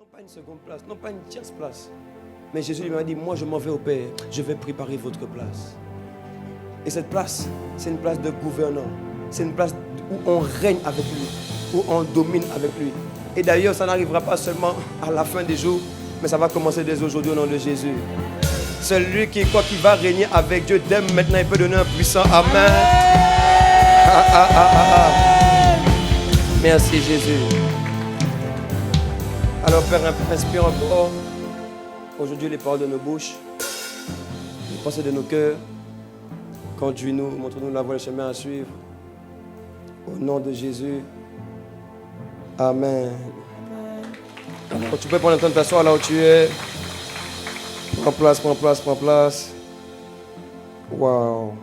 Non pas une seconde place, non pas une tierce place. Mais Jésus lui m'a dit, moi je m'en vais au Père, je vais préparer votre place. Et cette place, c'est une place de gouvernant. C'est une place où on règne avec lui, où on domine avec lui. Et d'ailleurs, ça n'arrivera pas seulement à la fin des jours, mais ça va commencer dès aujourd'hui au nom de Jésus. Celui qui croit qu'il va régner avec Dieu, dès maintenant, il peut donner un puissant Amen. Merci Jésus. Alors Père, inspire encore aujourd'hui les paroles de nos bouches, les pensées de nos cœurs. Conduis-nous, montre-nous la voie et le chemin à suivre. Au nom de Jésus. Amen. Alors, tu peux prendre le temps de t'asseoir là où tu es. Prends place, prends place, prends place. Wow.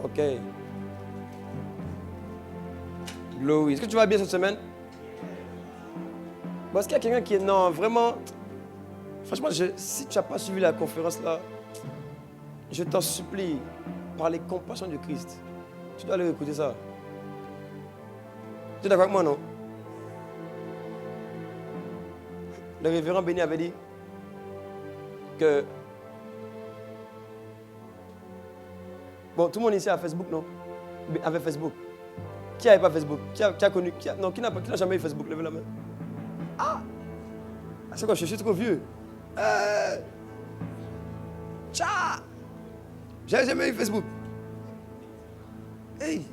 Ok. Glory. Est-ce que tu vas bien cette semaine? Bon, est-ce qu'il y a quelqu'un qui est... Non, vraiment... Franchement, si tu n'as pas suivi la conférence là, je t'en supplie, par les compassions de Christ, tu dois aller écouter ça. Tu es d'accord avec moi, non? Le révérend Béni avait dit que... Bon, tout le monde ici a Facebook, non? Avait Facebook. Qui n'avait pas Facebook? Qui a connu? Non, qui n'a jamais eu Facebook? Levez la main. Ah! C'est quoi, je suis trop vieux. Tcha! J'avais jamais eu Facebook. Hey!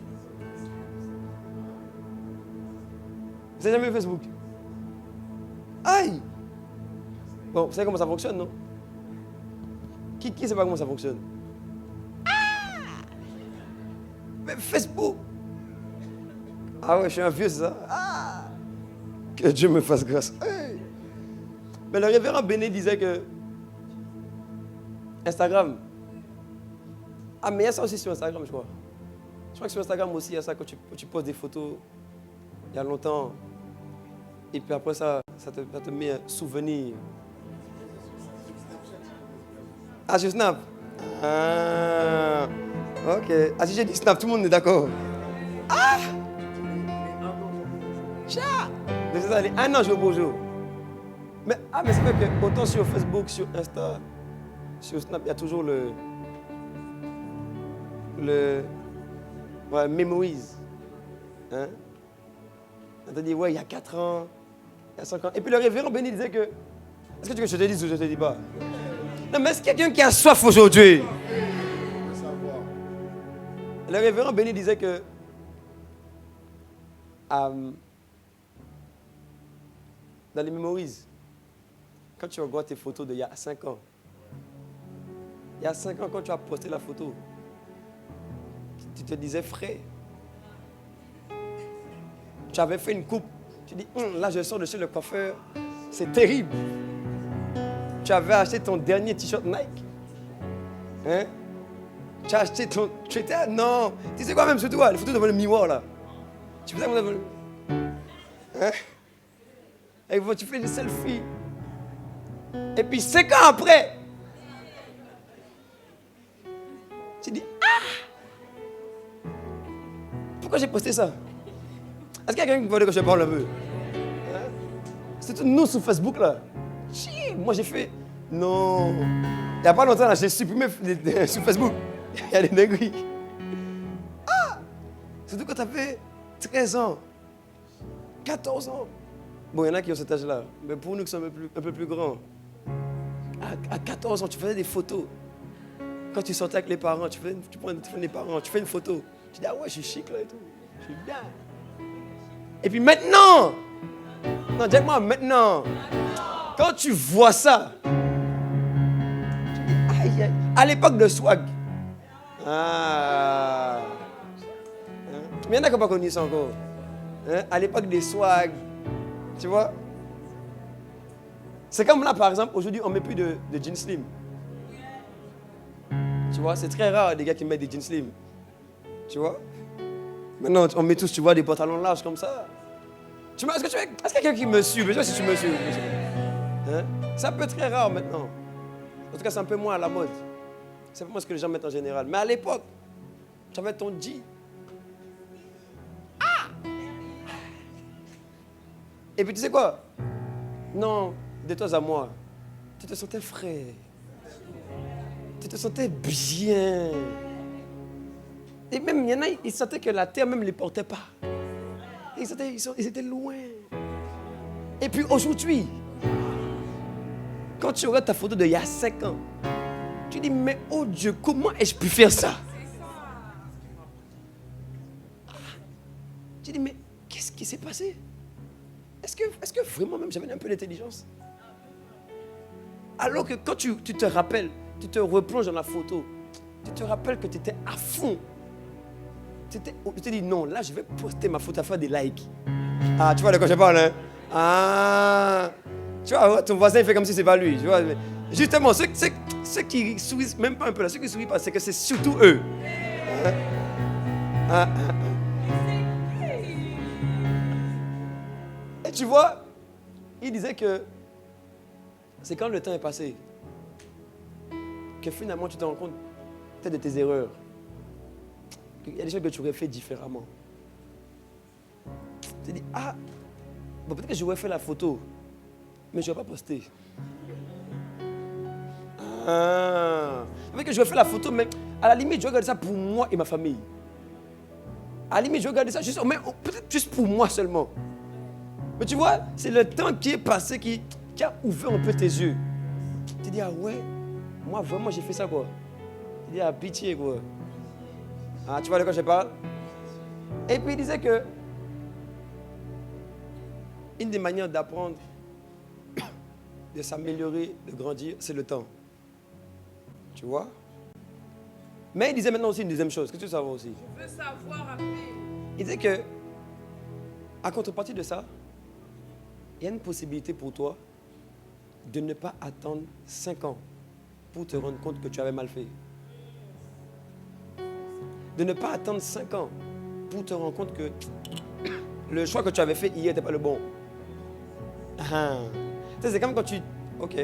Vous n'avez jamais eu Facebook? Aïe! Bon, vous savez comment ça fonctionne, non? Qui ne sait pas comment ça fonctionne? Ah! Mais Facebook! Ah ouais, je suis un vieux, c'est ça? Ah! Que Dieu me fasse grâce. Hey! Mais le révérend Béné disait que Instagram. Ah, mais il y a ça aussi sur Instagram, je crois. Je crois que sur Instagram aussi, il y a ça quand tu poses des photos il y a longtemps. Et puis après ça te met un souvenir. Ah, sur Snap? Ah, ok. Ah, si j'ai dit Snap, tout le monde est d'accord. Ah! Tcha! Donc c'est ça, allez, un an jour pour jour. Mais c'est vrai que autant sur Facebook, sur Insta, sur Snap, il y a toujours le memories. Hein? On te dit, ouais, il y a 4 ans, il y a 5 ans. Et puis le révérend Béni disait que... Est-ce que tu veux que je te dise ou je ne te dis pas? Non, mais est-ce qu'il y a quelqu'un qui a soif aujourd'hui? Le révérend Béni disait que... dans les memories, quand tu regardes tes photos d'il y a 5 ans, il y a 5 ans, quand tu as posté la photo, tu te disais frais. Tu avais fait une coupe. Tu dis, là, je sors de chez le coiffeur. C'est terrible. Tu avais acheté ton dernier t-shirt Nike. Hein? Tu as acheté ton... Non. Tu sais quoi même surtout, les photos devant le miroir, là. Tu faisais devant le... Hein? Et tu fais des selfies. Et puis 5 ans après, tu dis, pourquoi j'ai posté ça? Est-ce qu'il y a quelqu'un qui veut dire que je parle un peu? C'est tout nous sur Facebook là. Moi j'ai fait. Non. Il n'y a pas longtemps là, j'ai supprimé sur Facebook. Il y a des dingueries. Surtout quand tu avais 13 ans, 14 ans. Bon, il y en a qui ont cet âge-là. Mais pour nous qui sommes un peu plus grands, à 14 ans, tu faisais des photos. Quand tu sortais avec les parents, tu prends le téléphone des parents, tu fais une photo. Tu dis, ah ouais, je suis chic là et tout. Je suis bien. Et puis maintenant, non, dis-moi maintenant, quand tu vois ça, tu dis, aïe, aïe, à l'époque de swag. Ah. Mais il y en a qui n'ont pas connu ça encore. À l'époque des swag, tu vois. C'est comme là, par exemple, aujourd'hui, on ne met plus de jeans slim. Tu vois, c'est très rare des gars qui mettent des jeans slim. Tu vois. Maintenant, on met tous, tu vois, des pantalons larges comme ça. Est-ce qu'il y a quelqu'un qui me suit? Je ne sais pas si tu me suis. Hein? C'est un peu très rare maintenant. En tout cas, c'est un peu moins à la mode. C'est pas moi ce que les gens mettent en général. Mais à l'époque, tu avais ton jean. Et puis tu sais quoi? Non, de toi à moi. Tu te sentais frais. Tu te sentais bien. Et même, il y en a, ils sentaient que la terre même ne les portait pas. Ils étaient loin. Et puis aujourd'hui, quand tu regardes ta photo d'il y a 5 ans, tu dis, mais oh Dieu, comment ai-je pu faire ça? Tu dis, mais qu'est-ce qui s'est passé? Est-ce que vraiment même j'avais un peu d'intelligence? Alors que quand tu te rappelles, tu te replonges dans la photo, tu te rappelles que tu étais à fond. Tu te dis, non, là je vais poster ma photo à faire des likes. Ah, tu vois de quoi je parle, hein? Ah, tu vois, ton voisin il fait comme si c'est pas lui. Tu vois, justement, ceux qui sourient même pas un peu là, ceux qui sourient pas, c'est que c'est surtout eux. Et tu vois, il disait que c'est quand le temps est passé que finalement tu te rends compte peut-être de tes erreurs. Il y a des choses que tu aurais fait différemment. Tu te dis, ah, bon, peut-être que j'aurais fait la photo, mais je n'aurais pas posté. Peut-être que j'aurais fait la photo, mais à la limite, je vais garder ça pour moi et ma famille. À la limite, je vais garder ça juste, peut-être juste pour moi seulement. Mais tu vois, c'est le temps qui est passé qui a ouvert un peu tes yeux. Tu te dis, ah ouais, moi vraiment j'ai fait ça quoi. Tu te dis, ah pitié quoi. Ah, tu vois de quoi je parle? Et puis il disait que une des manières d'apprendre, de s'améliorer, de grandir, c'est le temps. Tu vois? Mais il disait maintenant aussi une deuxième chose. Qu'est-ce que tu veux savoir aussi? Je veux savoir après. Il disait que, à contrepartie de ça, il y a une possibilité pour toi de ne pas attendre 5 ans pour te rendre compte que tu avais mal fait. De ne pas attendre 5 ans pour te rendre compte que le choix que tu avais fait hier n'était pas le bon. C'est comme quand tu... Ok.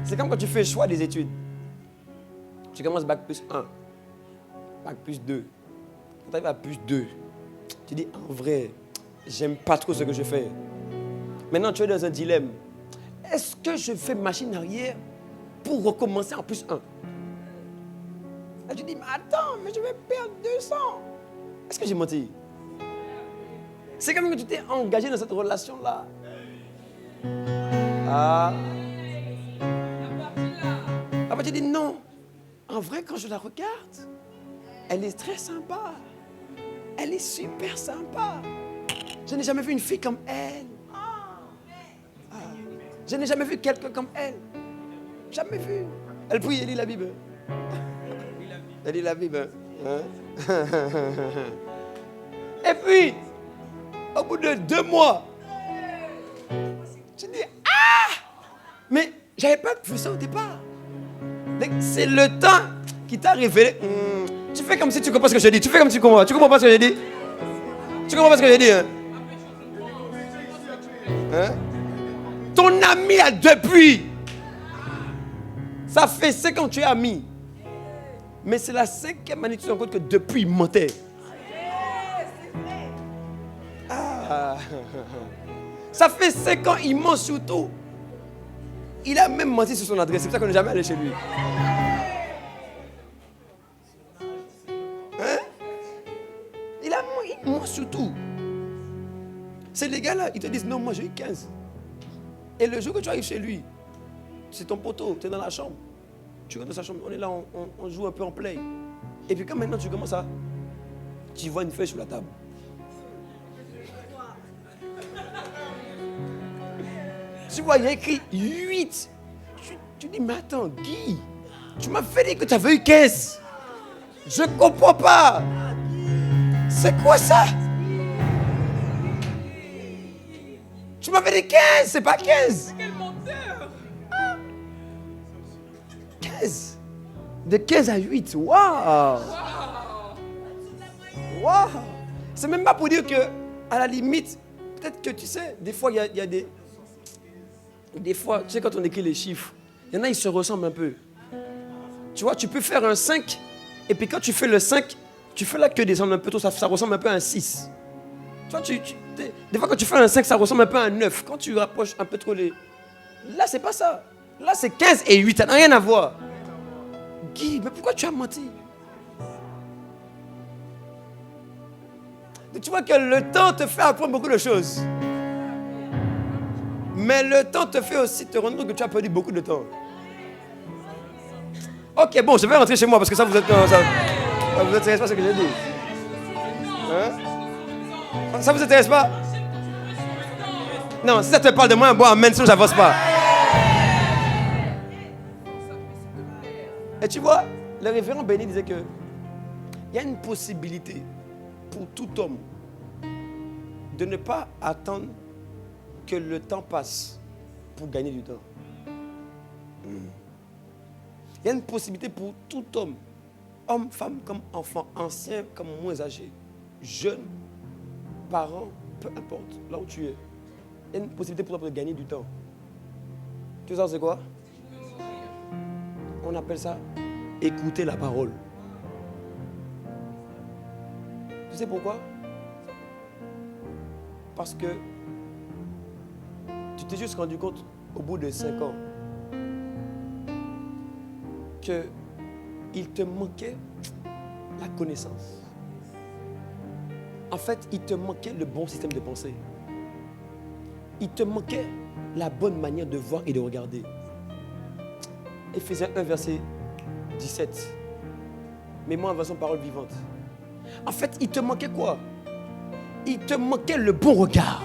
C'est comme quand tu fais le choix des études. Tu commences bac plus 1, bac plus 2. Quand tu arrives à plus 2, tu dis, en vrai, j'aime pas trop ce que je fais. Maintenant, tu es dans un dilemme. Est-ce que je fais machine arrière pour recommencer en plus 1? Là, tu dis, mais attends, mais je vais perdre 200. Est-ce que j'ai menti? C'est comme que tu t'es engagé dans cette relation-là. Après, tu dis, non. En vrai, quand je la regarde, elle est très sympa. Elle est super sympa. Je n'ai jamais vu une fille comme elle. Je n'ai jamais vu quelqu'un comme elle. Jamais vu. Elle prie, elle lit la Bible. Elle lit la Bible. Hein? Et puis, au bout de 2 mois, tu dis, mais j'avais pas vu ça au départ. C'est le temps qui t'a révélé. Tu fais comme si tu comprends ce que je dis. Tu fais comme si tu comprends. Tu comprends pas ce que je dis? Tu comprends pas ce que je dis, hein? Ton ami a depuis. Ça fait 5 ans que tu es ami. Mais c'est la 5e année que tu te rends compte que depuis, il mentait. Ça fait 5 ans, il ment sur tout. Il a même menti sur son adresse. C'est pour ça qu'on n'est jamais allé chez lui. Il ment sur tout. C'est les gars-là, ils te disent, non, moi j'ai eu 15. Et le jour que tu arrives chez lui, c'est ton poteau, tu es dans la chambre. Tu rentres dans sa chambre, on est là, on joue un peu en play. Et puis quand maintenant tu commences à... Tu vois une feuille sur la table. Tu vois, il y a écrit 8. Tu dis, mais attends, Guy, tu m'as fait dire que tu avais eu 15. Je ne comprends pas. C'est quoi ça? Tu m'avais dit 15, c'est pas 15. Quel menteur! 15. De 15 à 8. Waouh! Waouh! C'est même pas pour dire que, à la limite, peut-être que tu sais, des fois, il y a des... Des fois, tu sais, quand on écrit les chiffres, il y en a, ils se ressemblent un peu. Tu vois, tu peux faire un 5, et puis quand tu fais le 5, tu fais la queue descendre un peu, ça ressemble un peu à un 6. Tu Toi, des fois, quand tu fais un 5, ça ressemble un peu à un 9. Quand tu rapproches un peu trop les... Là, c'est pas ça. Là, c'est 15 et 8. Ça n'a rien à voir. Guy, mais pourquoi tu as menti? Tu vois que le temps te fait apprendre beaucoup de choses. Mais le temps te fait aussi te rendre compte que tu as perdu beaucoup de temps. Ok, bon, je vais rentrer chez moi parce que ça vous êtes... Ça vous intéresse pas ce que j'ai dit? Hein? Ça vous intéresse pas? Non, si ça te parle de moi, bon, amen, sinon j'avance pas. Et tu vois, le révérend Béni disait que il y a une possibilité pour tout homme de ne pas attendre que le temps passe pour gagner du temps. Il y a une possibilité pour tout homme, homme, femme comme enfant, ancien comme moins âgé, jeune, parent, peu importe, là où tu es. Il y a une possibilité pour toi de gagner du temps. Tu sais c'est quoi? On appelle ça écouter la parole. Tu sais pourquoi? Parce que tu t'es juste rendu compte au bout de 5 ans qu'il te manquait la connaissance. En fait, il te manquait le bon système de pensée. Il te manquait la bonne manière de voir et de regarder. Éphésiens 1, verset 17. Mets-moi en version parole vivante. En fait, il te manquait quoi? Il te manquait le bon regard.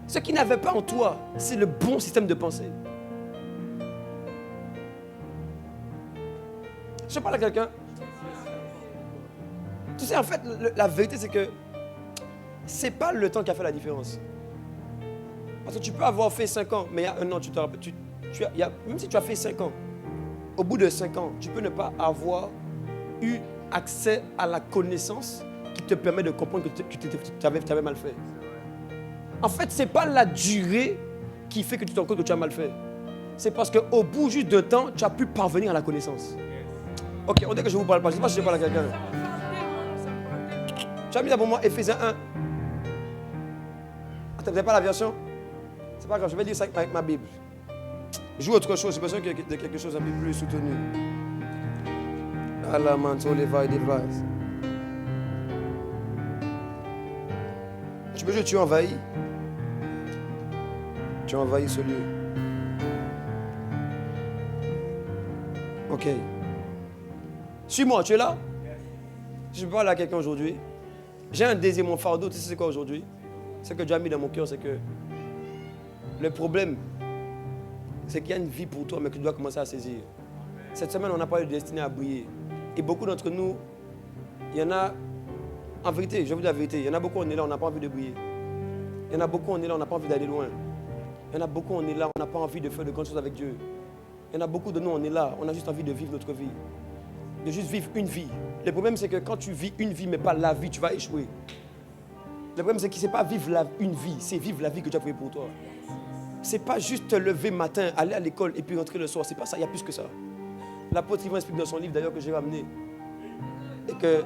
Ce qu'il n'avait pas en toi, c'est le bon système de pensée. Je parle à quelqu'un. Tu sais, en fait, la vérité, c'est que c'est pas le temps qui a fait la différence. Parce que tu peux avoir fait 5 ans, mais il y a un an, tu te rappelles, même si tu as fait 5 ans, au bout de 5 ans, tu peux ne pas avoir eu accès à la connaissance qui te permet de comprendre que tu avais mal fait. En fait, ce n'est pas la durée qui fait que tu te rends compte que tu as mal fait. C'est parce qu'au bout juste de temps, tu as pu parvenir à la connaissance. Ok, on dit que je ne vous parle pas. Je ne sais pas si je parle à quelqu'un. Tu as mis là pour moi Éphésiens 1. Attends, vous n'avez pas la version? C'est pas grave, je vais lire ça avec ma Bible. Joue autre chose, j'ai besoin de quelque chose un peu plus soutenu. Allah manto levaille des vases. Tu peux jouer, tu envahis. Tu envahis ce lieu. Ok. Suis-moi, tu es là? Je parle à quelqu'un aujourd'hui. J'ai un désir, mon fardeau, tu sais c'est quoi aujourd'hui? Ce que Dieu a mis dans mon cœur, c'est que le problème, c'est qu'il y a une vie pour toi, mais que tu dois commencer à saisir. Cette semaine, on n'a pas eu de destinée à briller. Et beaucoup d'entre nous, il y en a, en vérité, je vais vous dire la vérité, il y en a beaucoup, on est là, on n'a pas envie de briller. Il y en a beaucoup, on est là, on n'a pas envie d'aller loin. Il y en a beaucoup, on est là, on n'a pas envie de faire de grandes choses avec Dieu. Il y en a beaucoup de nous, on est là, on a juste envie de vivre notre vie. De juste vivre une vie. Le problème, c'est que quand tu vis une vie, mais pas la vie, tu vas échouer. Le problème, c'est que ce n'est pas vivre une vie, c'est vivre la vie que tu as prévue pour toi. Ce n'est pas juste te lever matin, aller à l'école et puis rentrer le soir. C'est pas ça, il y a plus que ça. L'apôtre Yvan explique dans son livre d'ailleurs que j'ai ramené et que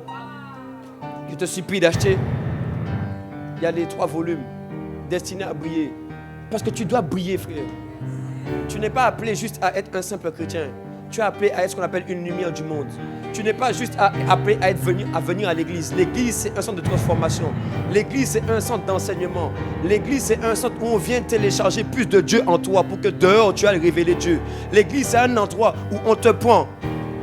je te supplie d'acheter. Il y a les 3 volumes destinés à briller. Parce que tu dois briller, frère. Tu n'es pas appelé juste à être un simple chrétien. Tu es appelé à être ce qu'on appelle une lumière du monde. Tu n'es pas juste appelé à venir à l'église. L'église, c'est un centre de transformation. L'église, c'est un centre d'enseignement. L'église, c'est un centre où on vient télécharger plus de Dieu en toi pour que dehors, tu ailles révéler Dieu. L'église, c'est un endroit où on te prend,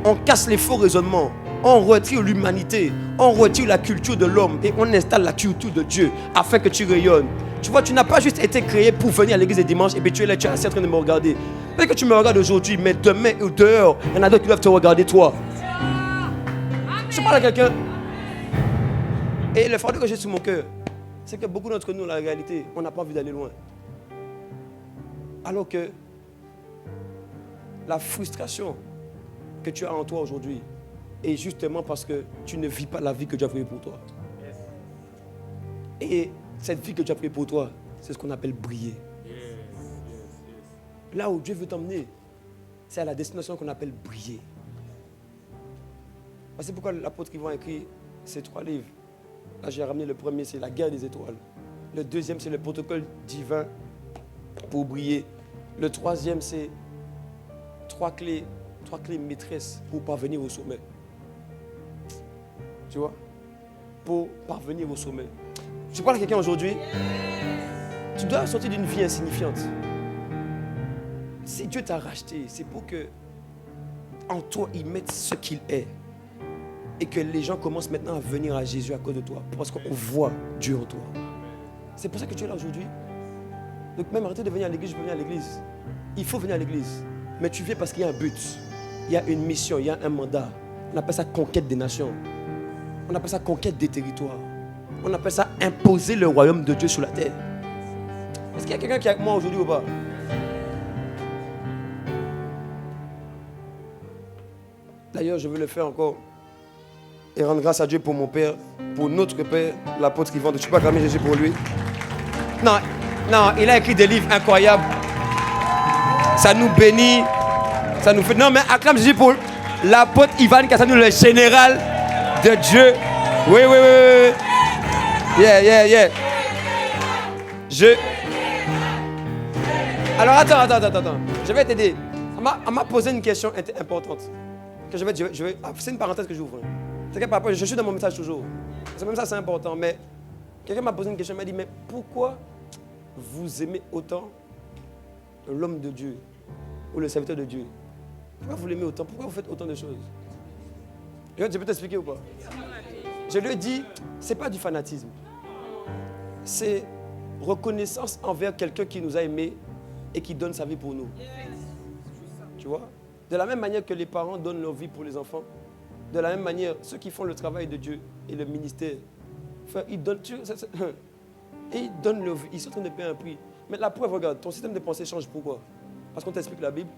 on casse les faux raisonnements, on retire l'humanité, on retire la culture de l'homme et on installe la culture de Dieu afin que tu rayonnes. Tu vois, tu n'as pas juste été créé pour venir à l'église le dimanche et puis tu es là, tu es assis en train de me regarder. Peut-être que tu me regardes aujourd'hui, mais demain ou dehors, il y en a d'autres qui doivent te regarder toi. Je parle à quelqu'un. Et le fardeau que j'ai sur mon cœur, c'est que beaucoup d'entre nous, la réalité, on n'a pas envie d'aller loin. Alors que la frustration que tu as en toi aujourd'hui est justement parce que tu ne vis pas la vie que Dieu a prévue pour toi. Et cette vie que tu as prévue pour toi, c'est ce qu'on appelle briller. Là où Dieu veut t'emmener, c'est à la destination qu'on appelle briller. C'est pourquoi l'apôtre Yvan a écrit ces 3 livres. Là, j'ai ramené le premier, c'est la guerre des étoiles. Le deuxième, c'est le protocole divin pour briller. Le troisième, c'est trois clés maîtresses pour parvenir au sommet. Tu vois? Pour parvenir au sommet. Je parle à quelqu'un aujourd'hui. Tu dois sortir d'une vie insignifiante. Si Dieu t'a racheté, c'est pour que en toi, il mette ce qu'il est. Et que les gens commencent maintenant à venir à Jésus à cause de toi. Parce qu'on voit Dieu en toi. C'est pour ça que tu es là aujourd'hui. Donc même arrêtez de venir à l'église, je peux venir à l'église. Il faut venir à l'église. Mais tu viens parce qu'il y a un but. Il y a une mission, il y a un mandat. On appelle ça conquête des nations. On appelle ça conquête des territoires. On appelle ça imposer le royaume de Dieu sur la terre. Est-ce qu'il y a quelqu'un qui est avec moi aujourd'hui ou pas? D'ailleurs, je veux le faire encore. Et rendre grâce à Dieu pour mon Père, pour notre Père, l'apôtre Yvan. Tu peux acclamer Jésus pour lui? Non, il a écrit des livres incroyables. Ça nous bénit. Ça nous fait... Non, mais acclame Jésus pour l'apôtre Yvan Kassanou, le général de Dieu. Oui. Yeah. Alors, attends. Je vais t'aider. On m'a posé une question importante. Que c'est une parenthèse que j'ouvre. C'est que par rapport, je suis dans mon message toujours. C'est même ça, c'est important. Mais quelqu'un m'a posé une question, il m'a dit, mais pourquoi vous aimez autant l'homme de Dieu ou le serviteur de Dieu? Pourquoi vous l'aimez autant? Pourquoi vous faites autant de choses? Je peux t'expliquer ou pas? Je lui ai dit, ce n'est pas du fanatisme. C'est reconnaissance envers quelqu'un qui nous a aimés et qui donne sa vie pour nous. Tu vois? De la même manière que les parents donnent leur vie pour les enfants, de la même manière, ceux qui font le travail de Dieu et le ministère, ils donnent, et ils donnent leur vie, ils sont en train de payer un prix. Mais la preuve, regarde, ton système de pensée change. Pourquoi? Parce qu'on t'explique la Bible.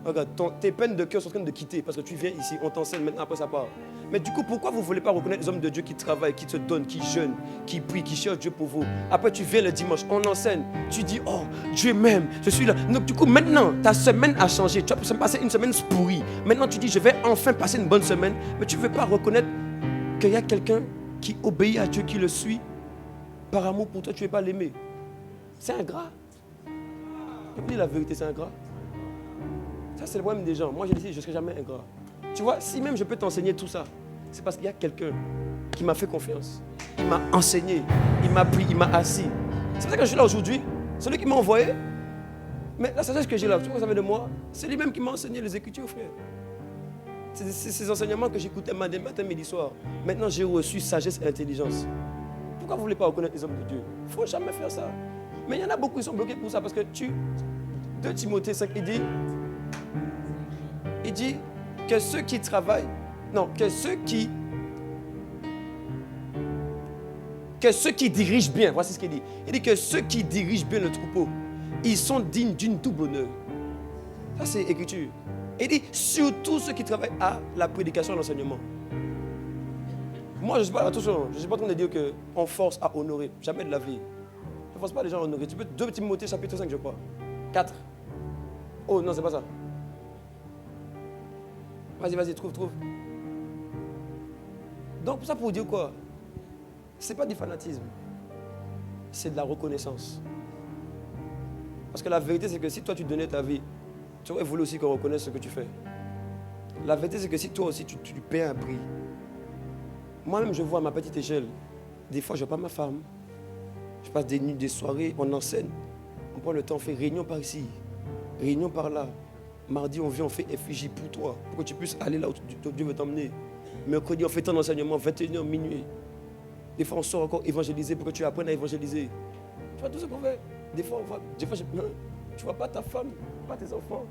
Regarde, tes peines de cœur sont en train de quitter parce que tu viens ici, on t'enseigne, maintenant après ça part. Mais du coup, pourquoi vous ne voulez pas reconnaître les hommes de Dieu qui travaillent, qui se donnent, qui jeûnent, qui prient, qui cherchent Dieu pour vous? Après, tu viens le dimanche, on enseigne, tu dis, oh, Dieu m'aime, je suis là. Donc du coup, maintenant, ta semaine a changé. Tu as passé une semaine pourrie. Maintenant, tu dis, je vais enfin passer une bonne semaine. Mais tu ne veux pas reconnaître qu'il y a quelqu'un qui obéit à Dieu, qui le suit. Par amour pour toi, tu ne veux pas l'aimer. C'est ingrat. Je peux dire la vérité, c'est ingrat. Ça, c'est le problème des gens. Moi, j'ai décidé, je ne serai jamais ingrat. Tu vois, si même je peux t'enseigner tout ça, c'est parce qu'il y a quelqu'un qui m'a fait confiance. Il m'a enseigné, il m'a pris, il m'a assis. C'est pour ça que je suis là aujourd'hui. Celui qui m'a envoyé. Mais la sagesse que j'ai là, tu vois, vous savez de moi, c'est lui-même qui m'a enseigné les Écritures, frère. C'est ces enseignements que j'écoutais matin, midi, soir. Maintenant, j'ai reçu sagesse et intelligence. Pourquoi vous ne voulez pas reconnaître les hommes de Dieu? Il ne faut jamais faire ça. Mais il y en a beaucoup qui sont bloqués pour ça parce que 2 Timothée 5, il dit que ceux qui travaillent, que ceux qui dirigent bien, voici ce qu'il dit. Il dit que ceux qui dirigent bien le troupeau, ils sont dignes d'une double honneur. Ça, c'est écriture. Il dit surtout ceux qui travaillent à la prédication et l'enseignement. Moi, je ne suis pas, attention, je ne suis pas en train de dire qu'on force à honorer. Jamais de la vie. Ne force pas les gens à honorer. Tu peux 2 Timothée chapitre 5, je crois. 4. Oh non, c'est pas ça. Vas-y, trouve. Donc, pour ça, pour dire quoi? Ce n'est pas du fanatisme. C'est de la reconnaissance. Parce que la vérité, c'est que si toi, tu donnais ta vie, tu aurais voulu aussi qu'on reconnaisse ce que tu fais. La vérité, c'est que si toi aussi, tu paies un prix. Moi-même, je vois à ma petite échelle. Des fois, je ne vois pas ma femme. Je passe des nuits, des soirées, on enseigne. On prend le temps, on fait réunion par ici, réunion par là. Mardi, on vient, on fait effigie pour toi, pour que tu puisses aller là où Dieu veut t'emmener. Mercredi, on fait ton enseignement, 21h, minuit. Des fois, on sort encore évangéliser pour que tu apprennes à évangéliser. Tu vois tout ce qu'on fait. Des fois, tu ne vois pas ta femme, pas tes enfants.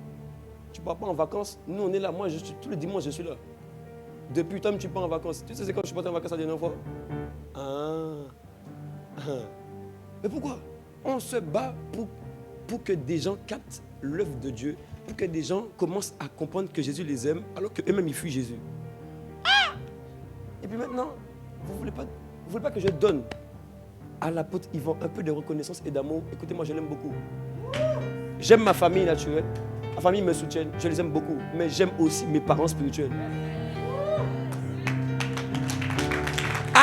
Tu ne pars pas en vacances. Nous, on est là. Moi, tous les dimanches, je suis là. Depuis Tom, tu pars en vacances. Tu sais, c'est quand je suis parti en vacances la dernière fois. Mais pourquoi? On se bat pour que des gens captent l'œuvre de Dieu, pour que des gens commencent à comprendre que Jésus les aime, alors qu'eux-mêmes, ils fuient Jésus. Et puis maintenant, vous ne voulez pas que je donne à l'apôtre Yvan un peu de reconnaissance et d'amour. Écoutez, moi, je l'aime beaucoup. J'aime ma famille naturelle. Ma famille me soutient, je les aime beaucoup. Mais j'aime aussi mes parents spirituels.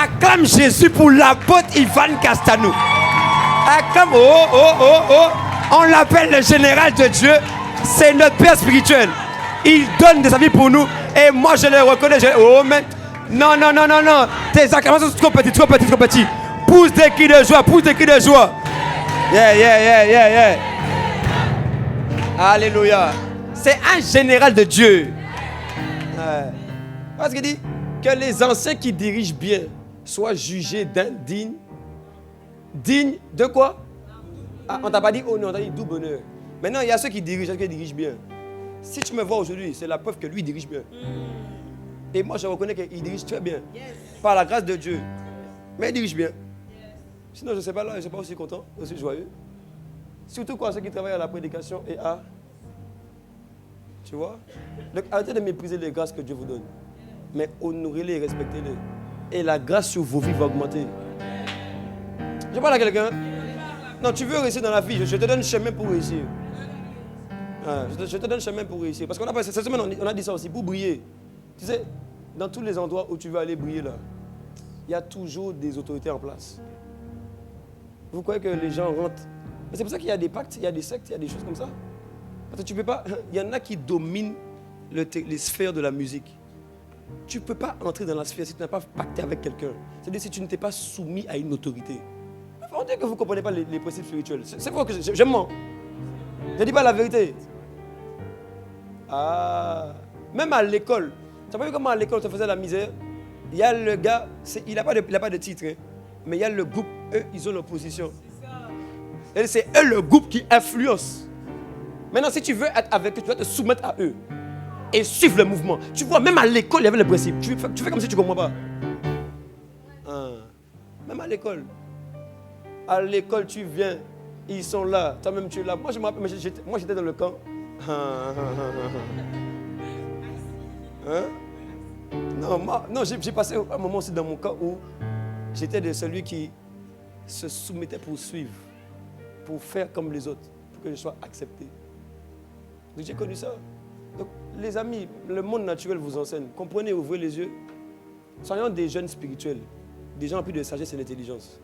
Acclame Jésus pour l'apôtre Ivan Castanou. Acclame, oh. On l'appelle le général de Dieu. C'est notre père spirituel. Il donne de sa vie pour nous. Et moi, je le reconnais. Oh, mais non. Tes acclamations sont trop petits. Pousse des cris de joie, Yeah. Alléluia. C'est un général de Dieu. Parce qu'il dit que les anciens qui dirigent bien soient jugés d'indignes. Digne de quoi? On t'a pas dit honneur, on t'a dit doux bonheur. Maintenant, il y a ceux qui dirigent bien. Si tu me vois aujourd'hui, c'est la preuve que lui dirige bien. Et moi, je reconnais qu'il dirige très bien. Par la grâce de Dieu. Mais il dirige bien. Sinon, je ne sais pas là, je ne suis pas aussi content, aussi joyeux. Surtout quoi, ceux qui travaillent à la prédication et à... Tu vois? Donc, arrêtez de mépriser les grâces que Dieu vous donne. Mais honorez-les et respectez-les. Et la grâce sur vos vies va augmenter. Je parle à quelqu'un. Non, tu veux réussir dans la vie, je te donne le chemin pour réussir. Je te donne le chemin pour réussir. Parce que cette semaine, on a dit ça aussi, pour briller. Tu sais, dans tous les endroits où tu veux aller briller là, il y a toujours des autorités en place. Vous croyez que les gens rentrent? Mais c'est pour ça qu'il y a des pactes, il y a des sectes, il y a des choses comme ça. Parce que tu peux pas. Il y en a qui dominent les sphères de la musique. Tu ne peux pas entrer dans la sphère si tu n'as pas pacté avec quelqu'un. C'est-à-dire si tu ne t'es pas soumis à une autorité. On dit que vous ne comprenez pas les principes spirituels. C'est vrai que je mens. Je ne dis pas la vérité. Même à l'école. Tu n'as pas vu comment à l'école on te faisait la misère? Il y a le gars, il n'a pas de titre, hein, mais il y a le groupe, eux, ils ont leur position. Et c'est eux le groupe qui influence. Maintenant, si tu veux être avec eux, tu dois te soumettre à eux et suivre le mouvement. Tu vois, même à l'école, il y avait le principe. Tu fais comme si tu ne comprends pas. Même à l'école. À l'école, tu viens, ils sont là, toi-même tu es là. Moi, je me rappelle, moi j'étais dans le camp. Non, j'ai passé un moment aussi dans mon camp où j'étais de celui qui se soumettait pour suivre, pour faire comme les autres, pour que je sois accepté. Donc j'ai connu ça. Donc les amis, le monde naturel vous enseigne. Comprenez, ouvrez les yeux. Soyons des jeunes spirituels, des gens remplis de sagesse et d'intelligence.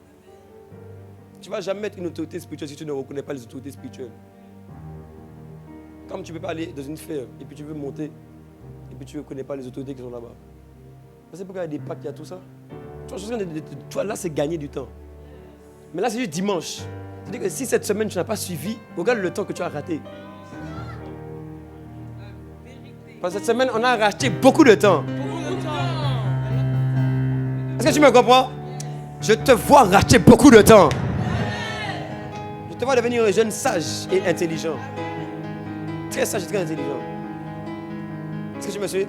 Tu ne vas jamais être une autorité spirituelle si tu ne reconnais pas les autorités spirituelles. Comme tu ne peux pas aller dans une sphère et puis tu veux monter et puis tu ne reconnais pas les autorités qui sont là-bas. C'est pourquoi il y a des pactes, il y a tout ça. Toi, là, c'est gagner du temps. Mais là, c'est juste dimanche. C'est-à-dire que si cette semaine, tu n'as pas suivi, regarde le temps que tu as raté. Parce que cette semaine, on a racheté beaucoup de temps. Est-ce que tu me comprends? Je te vois racheter beaucoup de temps. Je te vois devenir un jeune sage et intelligent. Très sage et très intelligent. Est-ce que tu me suis?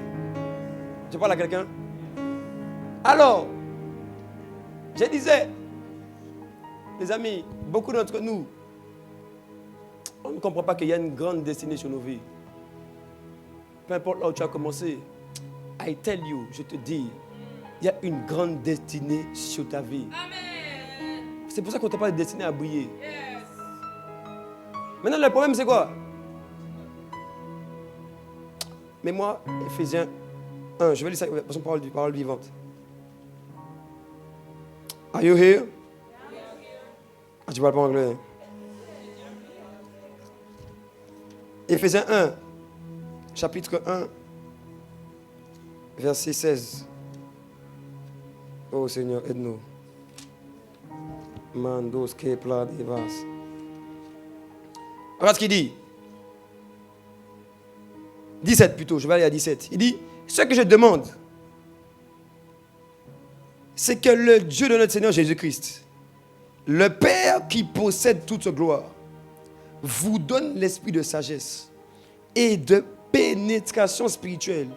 Je parle à quelqu'un? Alors, je disais, les amis, beaucoup d'entre nous, on ne comprend pas qu'il y a une grande destinée sur nos vies. Peu importe là où tu as commencé, I tell you, je te dis, il y a une grande destinée sur ta vie. Amen. C'est pour ça qu'on ne t'a pas destiné à briller. Yes. Maintenant, le problème, c'est quoi? Mais moi, Ephésiens 1, je vais lire ça de façon parole vivante. Are you here? Ah, tu parles pas anglais? Ephésiens 1, chapitre 1, verset 16. Oh Seigneur, aide-nous. Mandos Kepla Devas. Regarde ce qu'il dit. 17 plutôt, je vais aller à 17. Il dit, ce que je demande, c'est que le Dieu de notre Seigneur Jésus-Christ, le Père qui possède toute gloire, vous donne l'esprit de sagesse et de pénétration spirituelle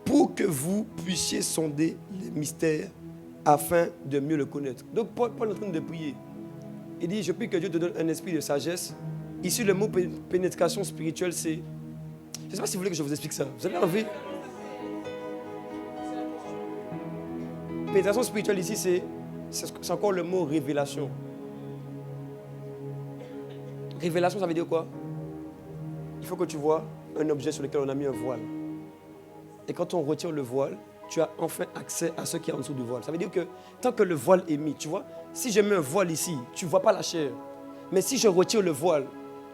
pour que vous puissiez sonder les mystères afin de mieux le connaître. Donc Paul est en train de prier. Il dit, je prie que Dieu te donne un esprit de sagesse. Ici, le mot pénétration spirituelle, c'est... Je ne sais pas si vous voulez que je vous explique ça. Vous avez envie? Pénétration spirituelle ici, c'est encore le mot révélation. Révélation, ça veut dire quoi? Il faut que tu vois un objet sur lequel on a mis un voile. Et quand on retire le voile, tu as enfin accès à ce qui est en dessous du voile. Ça veut dire que tant que le voile est mis, tu vois, si je mets un voile ici, tu ne vois pas la chair. Mais si je retire le voile,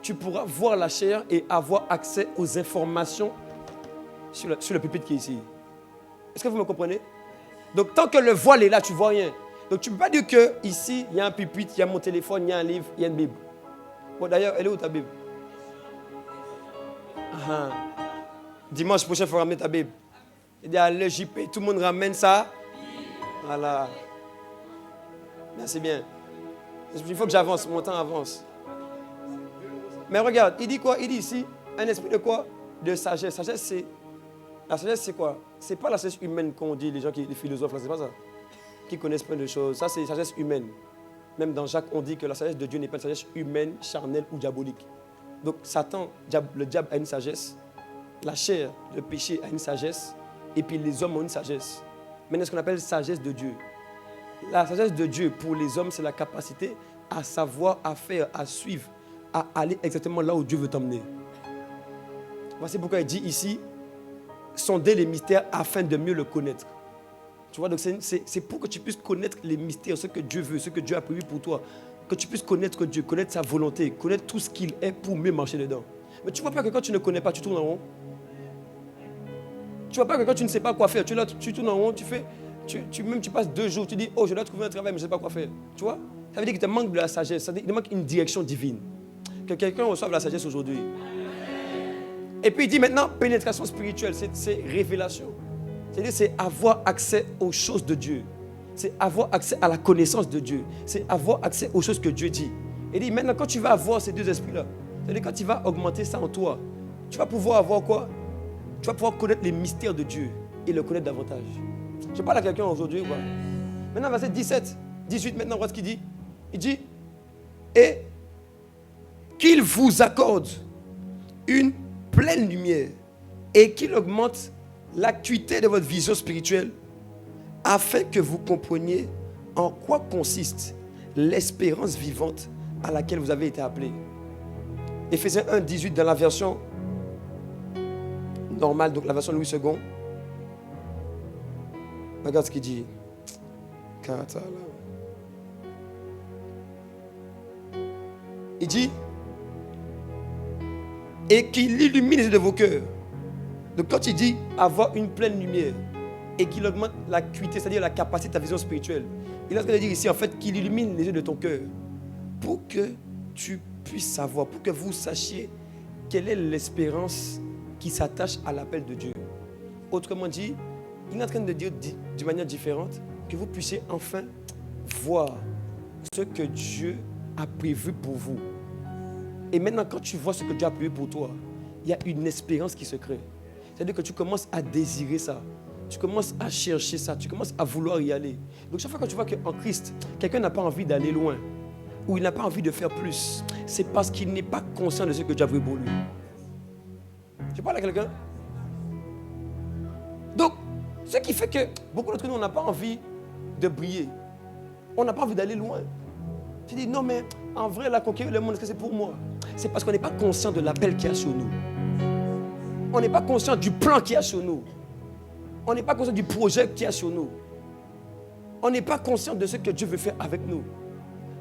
tu pourras voir la chair et avoir accès aux informations sur le pupitre qui est ici. Est-ce que vous me comprenez? Donc tant que le voile est là, tu ne vois rien. Donc tu ne peux pas dire qu'ici, il y a un pupitre, il y a mon téléphone, il y a un livre, il y a une Bible. Bon, d'ailleurs, elle est où ta Bible? Ah. Dimanche prochain, il faut ramener ta Bible. Il dit à le JP, tout le monde ramène ça. Voilà. Merci bien. Il faut que j'avance, mon temps avance. Mais regarde, il dit quoi? Il dit ici, un esprit de quoi? De sagesse. La sagesse, c'est quoi? C'est pas la sagesse humaine qu'on dit, les philosophes, là, c'est pas ça. Qui connaissent plein de choses. Ça, c'est la sagesse humaine. Même dans Jacques, on dit que la sagesse de Dieu n'est pas une sagesse humaine, charnelle ou diabolique. Donc, Satan, le diable a une sagesse. La chair, le péché a une sagesse. Et puis les hommes ont une sagesse. Maintenant, ce qu'on appelle sagesse de Dieu. La sagesse de Dieu pour les hommes, c'est la capacité à savoir, à faire, à suivre, à aller exactement là où Dieu veut t'emmener. Voici pourquoi il dit ici, sonder les mystères afin de mieux le connaître. Tu vois, donc c'est pour que tu puisses connaître les mystères, ce que Dieu veut, ce que Dieu a prévu pour toi. Que tu puisses connaître Dieu, connaître sa volonté, connaître tout ce qu'il est pour mieux marcher dedans. Mais tu ne vois pas que quand tu ne connais pas, tu tournes en rond. Tu ne vois pas que quand tu ne sais pas quoi faire, tu tournes en rond, tu passes 2 jours, tu dis, oh, je dois trouver un travail, mais je ne sais pas quoi faire. Tu vois? Ça veut dire qu'il te manque de la sagesse, ça veut dire qu'il te manque une direction divine. Que quelqu'un reçoive la sagesse aujourd'hui. Et puis il dit maintenant, pénétration spirituelle, c'est révélation. C'est-à-dire c'est avoir accès aux choses de Dieu. C'est avoir accès à la connaissance de Dieu. C'est avoir accès aux choses que Dieu dit. Il dit maintenant, quand tu vas avoir ces 2 esprits-là, c'est-à-dire quand tu vas augmenter ça en toi, tu vas pouvoir avoir quoi? Tu vas pouvoir connaître les mystères de Dieu et le connaître davantage. Je parle à quelqu'un aujourd'hui ou quoi? Maintenant, verset 17, 18, maintenant, regarde ce qu'il dit. Il dit, et qu'il vous accorde une pleine lumière et qu'il augmente l'acuité de votre vision spirituelle afin que vous compreniez en quoi consiste l'espérance vivante à laquelle vous avez été appelés. Éphésiens 1, 18 dans la version normale, donc la version Louis II. Regarde ce qu'il dit. Il dit, et qu'il illumine les yeux de vos cœurs. Donc quand il dit avoir une pleine lumière et qu'il augmente l'acuité, c'est-à-dire la capacité de ta vision spirituelle, il est en train de dire ici en fait qu'il illumine les yeux de ton cœur pour que tu puisses savoir, pour que vous sachiez quelle est l'espérance qui s'attache à l'appel de Dieu. Autrement dit, il est en train de dire d'une manière différente que vous puissiez enfin voir ce que Dieu a prévu pour vous. Et maintenant, quand tu vois ce que Dieu a prévu pour toi, il y a une espérance qui se crée. C'est-à-dire que tu commences à désirer ça. Tu commences à chercher ça. Tu commences à vouloir y aller. Donc, chaque fois que tu vois qu'en Christ, quelqu'un n'a pas envie d'aller loin, ou il n'a pas envie de faire plus, c'est parce qu'il n'est pas conscient de ce que Dieu a prévu pour lui. Je parle à quelqu'un. Donc, ce qui fait que beaucoup d'entre nous, on n'a pas envie de briller. On n'a pas envie d'aller loin. Tu dis, non, mais en vrai, la conquérir le monde, est-ce que c'est pour moi? C'est parce qu'on n'est pas conscient de l'appel qu'il y a sur nous. On n'est pas conscient du plan qu'il y a sur nous. On n'est pas conscient du projet qu'il y a sur nous. On n'est pas conscient de ce que Dieu veut faire avec nous.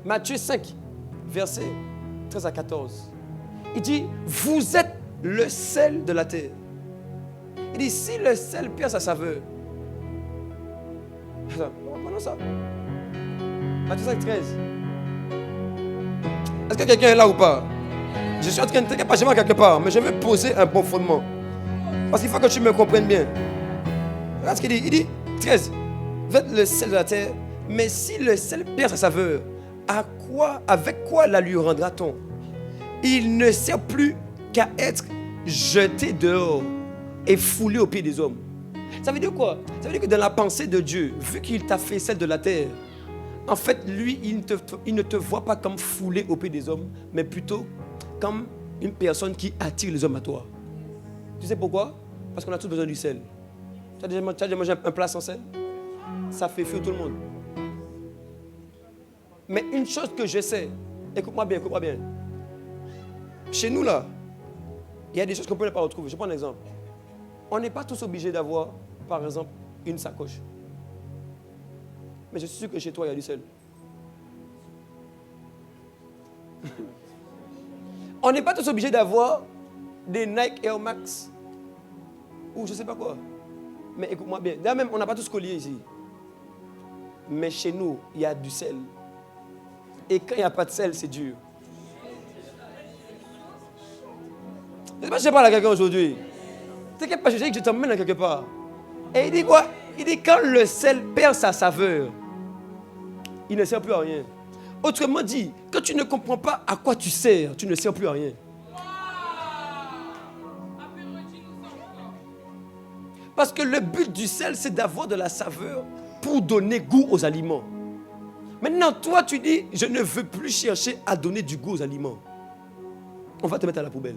Matthieu 5, versets 13 à 14. Il dit, vous êtes le sel de la terre. Il dit, si le sel perd sa saveur. Prenons ça. Matthieu 5, 13. Est-ce que quelqu'un est là ou pas? Je suis en train de te pas quelque part, mais je vais poser un bon fondement. Parce qu'il faut que tu me comprennes bien. Regarde ce qu'il dit. Il dit, 13. Vous êtes le sel de la terre, mais si le sel perd sa saveur, avec quoi la lui rendra-t-on? Il ne sert plus qu'à être jeté dehors et foulé aux pieds des hommes. Ça veut dire quoi? Ça veut dire que dans la pensée de Dieu, vu qu'il t'a fait sel de la terre, en fait, lui, il ne te voit pas comme foulé aux pieds des hommes, mais plutôt comme une personne qui attire les hommes à toi. Tu sais pourquoi? Parce qu'on a tous besoin du sel. Tu as déjà mangé un plat sans sel? Ça fait fuir tout le monde. Mais une chose que je sais, écoute-moi bien. Chez nous, là, il y a des choses qu'on ne peut pas retrouver. Je prends un exemple. On n'est pas tous obligés d'avoir, par exemple, une sacoche. Mais je suis sûr que chez toi, il y a du sel. On n'est pas tous obligés d'avoir des Nike Air Max ou je ne sais pas quoi. Mais écoute-moi bien. D'ailleurs même, on n'a pas tous collier ici. Mais chez nous, il y a du sel. Et quand il n'y a pas de sel, c'est dur. Je ne sais pas si je parle à quelqu'un aujourd'hui. T'inquiète pas, je sais que je t'emmène à quelque part. Et il dit quoi? Il dit quand le sel perd sa saveur, il ne sert plus à rien. Autrement dit, quand tu ne comprends pas à quoi tu sers, tu ne sers plus à rien. Parce que le but du sel, c'est d'avoir de la saveur pour donner goût aux aliments. Maintenant, toi, tu dis, je ne veux plus chercher à donner du goût aux aliments. On va te mettre à la poubelle.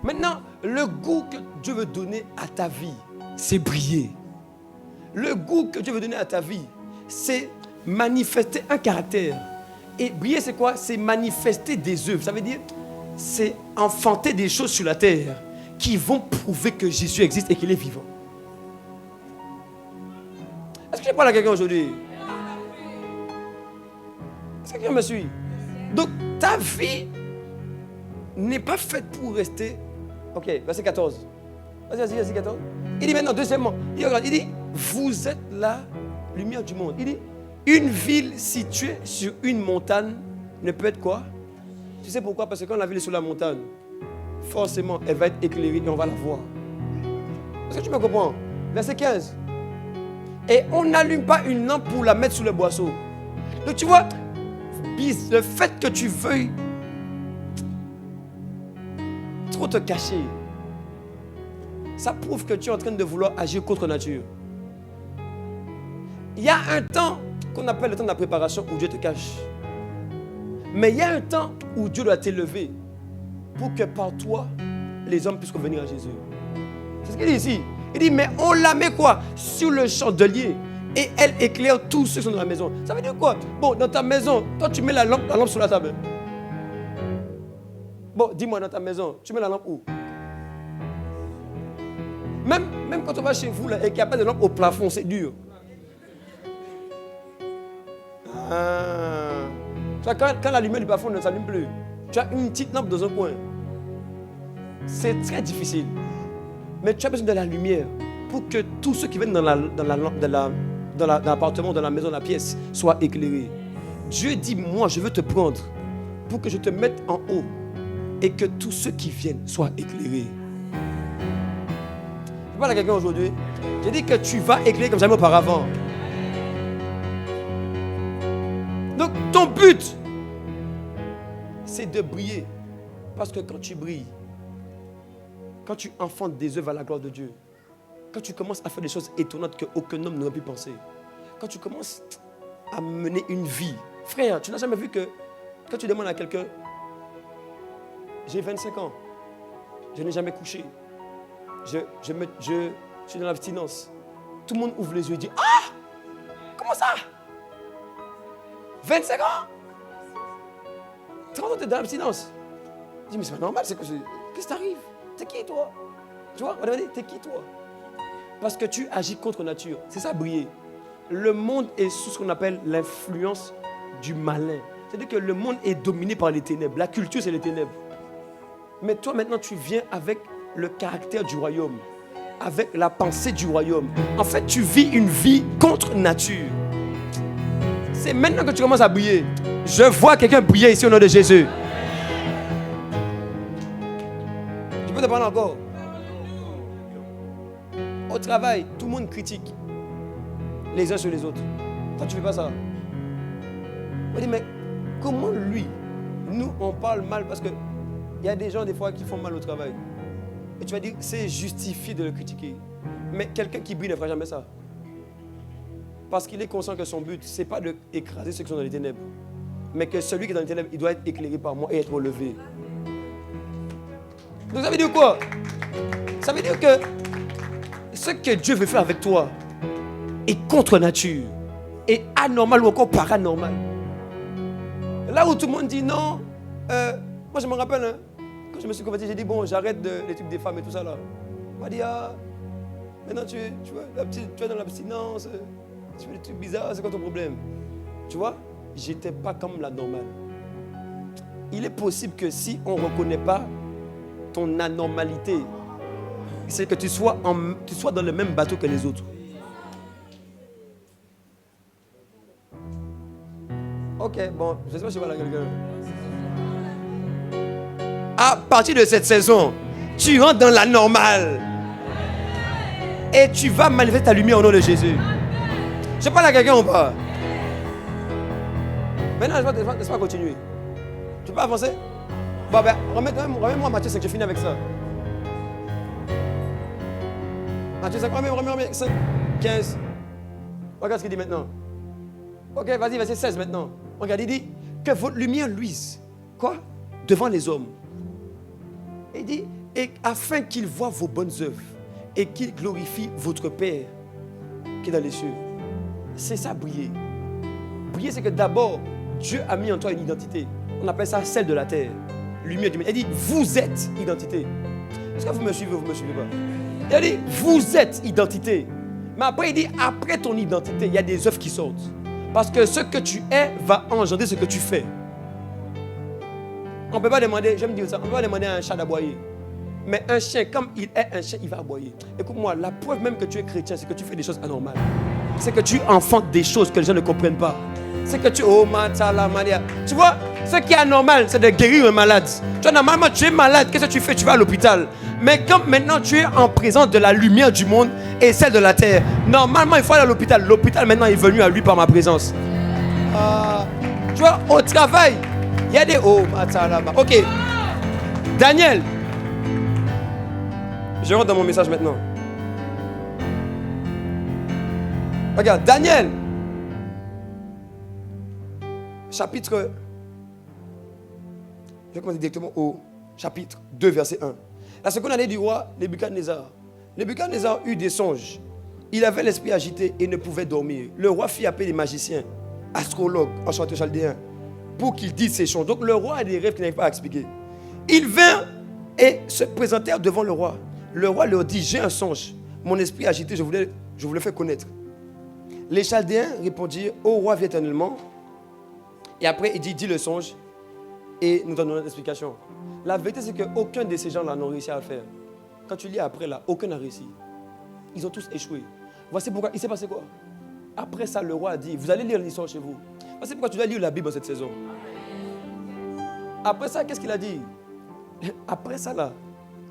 Maintenant, le goût que Dieu veut donner à ta vie, c'est briller. Le goût que Dieu veut donner à ta vie, c'est manifester un caractère. Et briller, c'est quoi? C'est manifester des œuvres. Ça veut dire, c'est enfanter des choses sur la terre qui vont prouver que Jésus existe et qu'il est vivant. Est-ce que je parle à quelqu'un aujourd'hui? Est-ce que quelqu'un me suit? Donc, ta vie n'est pas faite pour rester... Ok, verset 14. Vas-y, 14. Il dit maintenant, deuxièmement, il dit, vous êtes la lumière du monde. Il dit, une ville située sur une montagne ne peut être quoi? Tu sais pourquoi? Parce que quand la ville est sur la montagne, forcément, elle va être éclairée et on va la voir. Est-ce que tu me comprends? Verset 15. Et on n'allume pas une lampe pour la mettre sous le boisseau. Donc tu vois, le fait que tu veuilles trop te cacher, ça prouve que tu es en train de vouloir agir contre nature. Il y a un temps qu'on appelle le temps de la préparation où Dieu te cache. Mais il y a un temps où Dieu doit t'élever pour que par toi, les hommes puissent revenir à Jésus. C'est ce qu'il dit ici. Il dit, mais on la met quoi? Sur le chandelier. Et elle éclaire tous ceux qui sont dans la maison. Ça veut dire quoi? Bon, dans ta maison, toi tu mets la lampe sur la table. Bon, dis-moi, dans ta maison, tu mets la lampe où? Même quand on va chez vous là, et qu'il n'y a pas de lampe au plafond, c'est dur. Quand la lumière du plafond ne s'allume plus, tu as une petite lampe dans un coin. C'est très difficile. Mais tu as besoin de la lumière pour que tous ceux qui viennent dans l'appartement, dans la maison, dans la pièce, soient éclairés. Dieu dit, moi, je veux te prendre pour que je te mette en haut et que tous ceux qui viennent soient éclairés. Je parle à quelqu'un aujourd'hui. J'ai dit que tu vas éclairer comme jamais auparavant. Donc, ton but, c'est de briller. Parce que quand tu brilles, quand tu enfantes des œuvres à la gloire de Dieu, quand tu commences à faire des choses étonnantes qu'aucun homme n'aurait pu penser, quand tu commences à mener une vie, frère, tu n'as jamais vu que quand tu demandes à quelqu'un, j'ai 25 ans, je n'ai jamais couché, je suis dans l'abstinence, tout le monde ouvre les yeux et dit, ah, comment ça? 25 ans? 30 ans, tu es dans l'abstinence. Je dis, mais c'est pas normal, qu'est-ce qui t'arrive? T'es qui toi? Tu vois, on va dire, t'es qui toi? Parce que tu agis contre nature. C'est ça, briller. Le monde est sous ce qu'on appelle l'influence du malin. C'est-à-dire que le monde est dominé par les ténèbres. La culture, c'est les ténèbres. Mais toi, maintenant, tu viens avec le caractère du royaume, avec la pensée du royaume. En fait, tu vis une vie contre nature. C'est maintenant que tu commences à briller. Je vois quelqu'un briller ici au nom de Jésus. Je peux te parler encore? Au travail, tout le monde critique les uns sur les autres. Toi, tu ne fais pas ça. On dit, mais comment lui, nous, on parle mal parce qu'il y a des gens, des fois, qui font mal au travail. Et tu vas dire, c'est justifié de le critiquer. Mais quelqu'un qui brille ne fera jamais ça. Parce qu'il est conscient que son but, ce n'est pas d'écraser ceux qui sont dans les ténèbres. Mais que celui qui est dans les ténèbres, il doit être éclairé par moi et être relevé. Donc ça veut dire quoi? Ça veut dire que ce que Dieu veut faire avec toi est contre nature, est anormal ou encore paranormal. Là où tout le monde dit non, moi je me rappelle, quand je me suis converti, j'ai dit bon, j'arrête les trucs des femmes et tout ça là. On m'a dit, Maintenant, tu es dans l'abstinence. Tu fais des trucs bizarres. C'est quoi ton problème? Tu vois, j'étais pas comme la normale. Il est possible que si on ne reconnaît pas ton anormalité, c'est que tu sois dans le même bateau que les autres. Ok, bon, je ne sais pas si je vois là quelqu'un. À partir de cette saison, tu rentres dans la normale. Et tu vas manifester ta lumière au nom de Jésus. Je parle à quelqu'un ou pas? Maintenant, laisse-moi continuer. Tu peux avancer? Bon, ben, remets-moi Matthieu 5, je finis avec ça. Matthieu 5, remets 5, 15. Regarde ce qu'il dit maintenant. Ok, vas-y, verset 16 maintenant. Regarde, il dit que votre lumière luise. Quoi? Devant les hommes. Il dit, et afin qu'ils voient vos bonnes œuvres et qu'ils glorifient votre Père qui est dans les cieux. C'est ça, briller. Briller, c'est que d'abord, Dieu a mis en toi une identité. On appelle ça celle de la terre. Lumière du monde. Il dit, vous êtes identité. Est-ce que vous me suivez ou vous ne me suivez pas? Il dit, vous êtes identité. Mais après, il dit, après ton identité, il y a des œuvres qui sortent. Parce que ce que tu es va engendrer ce que tu fais. On ne peut pas demander, j'aime dire ça, on ne peut pas demander à un chat d'aboyer. Mais un chien, comme il est un chien, il va aboyer. Écoute-moi, la preuve même que tu es chrétien, c'est que tu fais des choses anormales. C'est que tu enfantes des choses que les gens ne comprennent pas. C'est que tu... Oh, matala, mania. Tu vois, ce qui est anormal, c'est de guérir un malade. Tu vois, normalement, tu es malade, qu'est-ce que tu fais? Tu vas à l'hôpital. Mais comme maintenant, tu es en présence de la lumière du monde et celle de la terre, normalement, il faut aller à l'hôpital. L'hôpital, maintenant, est venu à lui par ma présence. Tu vois, au travail, il y a des... Oh, matala. Ok. Daniel. Je rentre dans mon message maintenant. Regarde, Daniel. Chapitre... Je vais commencer directement au chapitre 2, verset 1. La seconde année du roi Nebuchadnezzar. Nebuchadnezzar eut des songes. Il avait l'esprit agité et ne pouvait dormir. Le roi fit appeler les magiciens, astrologues, enchanteur chaldéens, pour qu'ils disent ces songes. Donc le roi a des rêves qu'il n'arrive pas à expliquer. Ils vinrent et se présentèrent devant le roi. Le roi leur dit, j'ai un songe. Mon esprit agité, je vous le fais connaître. Les Chaldéens répondirent, ô roi, viens éternellement. Et après, il dit, dis le songe. Et nous donnons l'explication. La vérité, c'est qu'aucun de ces gens-là n'ont réussi à le faire. Quand tu lis après, là, aucun n'a réussi. Ils ont tous échoué. Voici pourquoi. Il s'est passé quoi? Après ça, le roi a dit, vous allez lire l'histoire chez vous. Voici pourquoi tu dois lire la Bible cette saison. Après ça, qu'est-ce qu'il a dit? Après ça, là,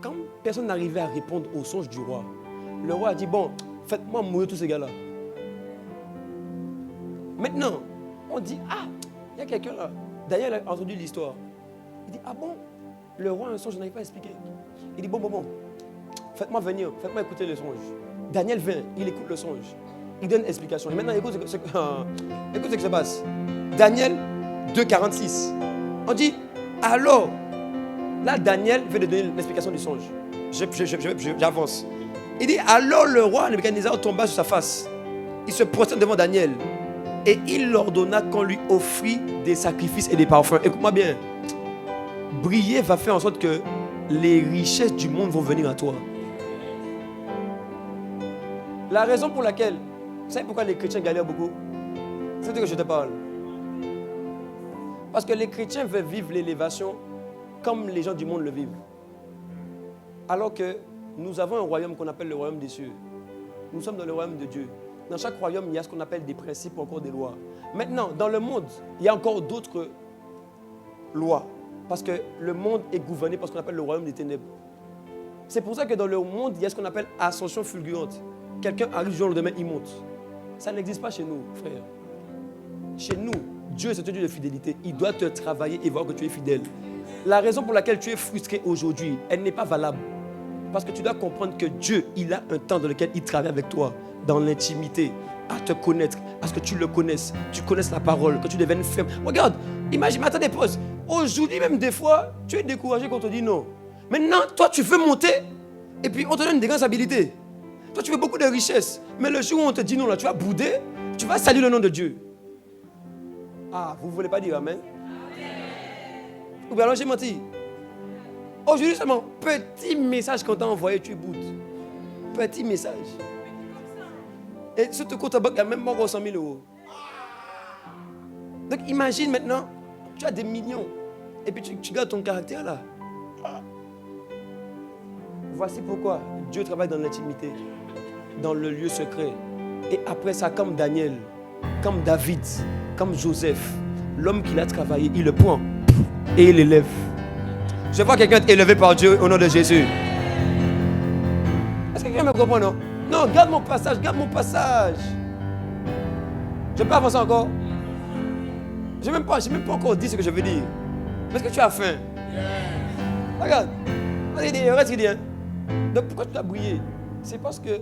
quand personne n'arrivait à répondre au songe du roi, le roi a dit, bon, faites-moi mourir tous ces gars-là. Maintenant, on dit, ah, il y a quelqu'un là. Daniel a entendu l'histoire. Il dit, ah bon, le roi a un songe, je n'arrive pas à expliquer. Il dit, bon, faites-moi venir, faites-moi écouter le songe. Daniel vient, il écoute le songe. Il donne explication. Et maintenant, écoute ce qui se passe. Daniel 2,46. On dit, alors, là, Daniel vient de donner l'explication du songe. J'avance. Il dit, alors le roi Nebuchadnezzar tomba sur sa face. Il se prosterne devant Daniel. Et il ordonna qu'on lui offrit des sacrifices et des parfums. Écoute-moi bien. Briller va faire en sorte que les richesses du monde vont venir à toi. La raison pour laquelle, vous savez pourquoi les chrétiens galèrent beaucoup? C'est de que je te parle. Parce que les chrétiens veulent vivre l'élévation comme les gens du monde le vivent. Alors que nous avons un royaume qu'on appelle le royaume des cieux. Nous sommes dans le royaume de Dieu. Dans chaque royaume, il y a ce qu'on appelle des principes ou encore des lois. Maintenant, dans le monde, il y a encore d'autres lois. Parce que le monde est gouverné par ce qu'on appelle le royaume des ténèbres. C'est pour ça que dans le monde, il y a ce qu'on appelle ascension fulgurante. Quelqu'un arrive du jour au lendemain, il monte. Ça n'existe pas chez nous, frère. Chez nous, Dieu est un Dieu de fidélité. Il doit te travailler et voir que tu es fidèle. La raison pour laquelle tu es frustré aujourd'hui, elle n'est pas valable. Parce que tu dois comprendre que Dieu, il a un temps dans lequel il travaille avec toi, dans l'intimité, à te connaître, à ce que tu le connaisses, tu connaisses la parole, que tu deviennes ferme. Regarde, imagine, attendez, pause. Aujourd'hui même, des fois, tu es découragé quand on te dit non. Maintenant, toi, tu veux monter, et puis on te donne des grandes habilités. Toi, tu veux beaucoup de richesses, mais le jour où on te dit non, là, tu vas bouder, tu vas saluer le nom de Dieu. Ah, vous ne voulez pas dire amen? Ou bien alors j'ai menti. Aujourd'hui seulement, petit message qu'on t'a envoyé, tu boudes. petit message. Et sur ton compte en banque, il y a même pas 100 000 euros. Donc imagine maintenant, tu as des millions. Et puis tu gardes ton caractère là. Voici pourquoi Dieu travaille dans l'intimité, dans le lieu secret. Et après ça, comme Daniel, comme David, comme Joseph, l'homme qui l'a travaillé, il le prend et il l'élève. Je vois quelqu'un être élevé par Dieu au nom de Jésus. Est-ce que quelqu'un me comprend, non? Non, garde mon passage, garde mon passage. Je peux avancer encore? Je n'ai même pas encore dit ce que je veux dire. Parce que tu as faim. Regarde. Regarde ce qu'il dit. Hein? Donc pourquoi tu as brillé? C'est parce que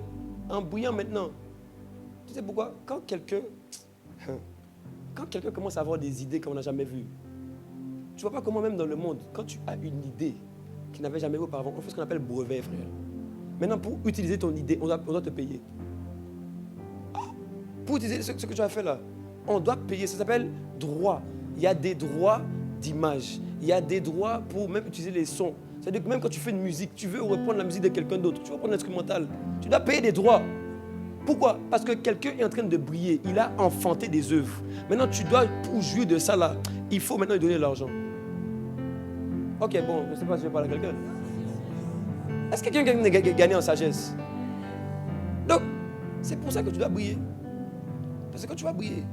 en brillant maintenant, tu sais pourquoi? Quand quelqu'un commence à avoir des idées qu'on n'a jamais vues, tu ne vois pas comment même dans le monde, quand tu as une idée qu'il n'avait jamais vue auparavant, on fait ce qu'on appelle brevet, frère. Maintenant, pour utiliser ton idée, on doit te payer. Pour utiliser ce que tu as fait là, on doit payer. Ça s'appelle droit. Il y a des droits d'image. Il y a des droits pour même utiliser les sons. C'est-à-dire que même quand tu fais une musique, tu veux reprendre la musique de quelqu'un d'autre, tu veux reprendre l'instrumental, tu dois payer des droits. Pourquoi? Parce que quelqu'un est en train de briller. Il a enfanté des œuvres. Maintenant, tu dois, pour jouir de ça là, il faut maintenant lui donner l'argent. Ok, bon, je ne sais pas si je parle à quelqu'un. Est-ce que quelqu'un a gagné en sagesse? Donc, c'est pour ça que tu dois briller. Parce que quand tu vas briller,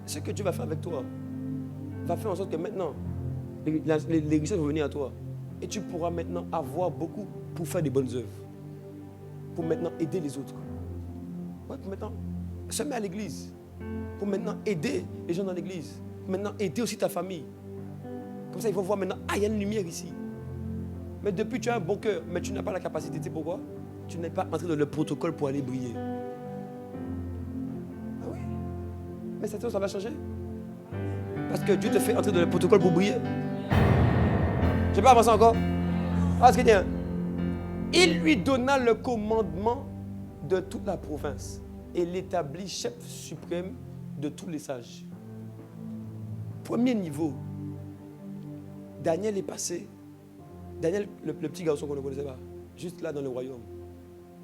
ce que Dieu va faire avec toi va faire en sorte que maintenant, les richesses vont venir à toi. Et tu pourras maintenant avoir beaucoup pour faire des bonnes œuvres. Pour maintenant aider les autres. Ouais, pour maintenant se mettre à l'église. Pour maintenant aider les gens dans l'église. Pour maintenant aider aussi ta famille. Comme ça, ils vont voir maintenant, il y a une lumière ici. Mais depuis, tu as un bon cœur, mais tu n'as pas la capacité. Tu sais pourquoi? Tu n'es pas entré dans le protocole pour aller briller. Ah oui. Mais cette chose, ça va changer. Parce que Dieu te fait entrer dans le protocole pour briller. Je ne vais pas avancer encore. Ah, ce qu'il dit. Il lui donna le commandement de toute la province et l'établit chef suprême de tous les sages. Premier niveau. Daniel est passé. Daniel, le petit garçon qu'on ne connaissait pas, juste là dans le royaume,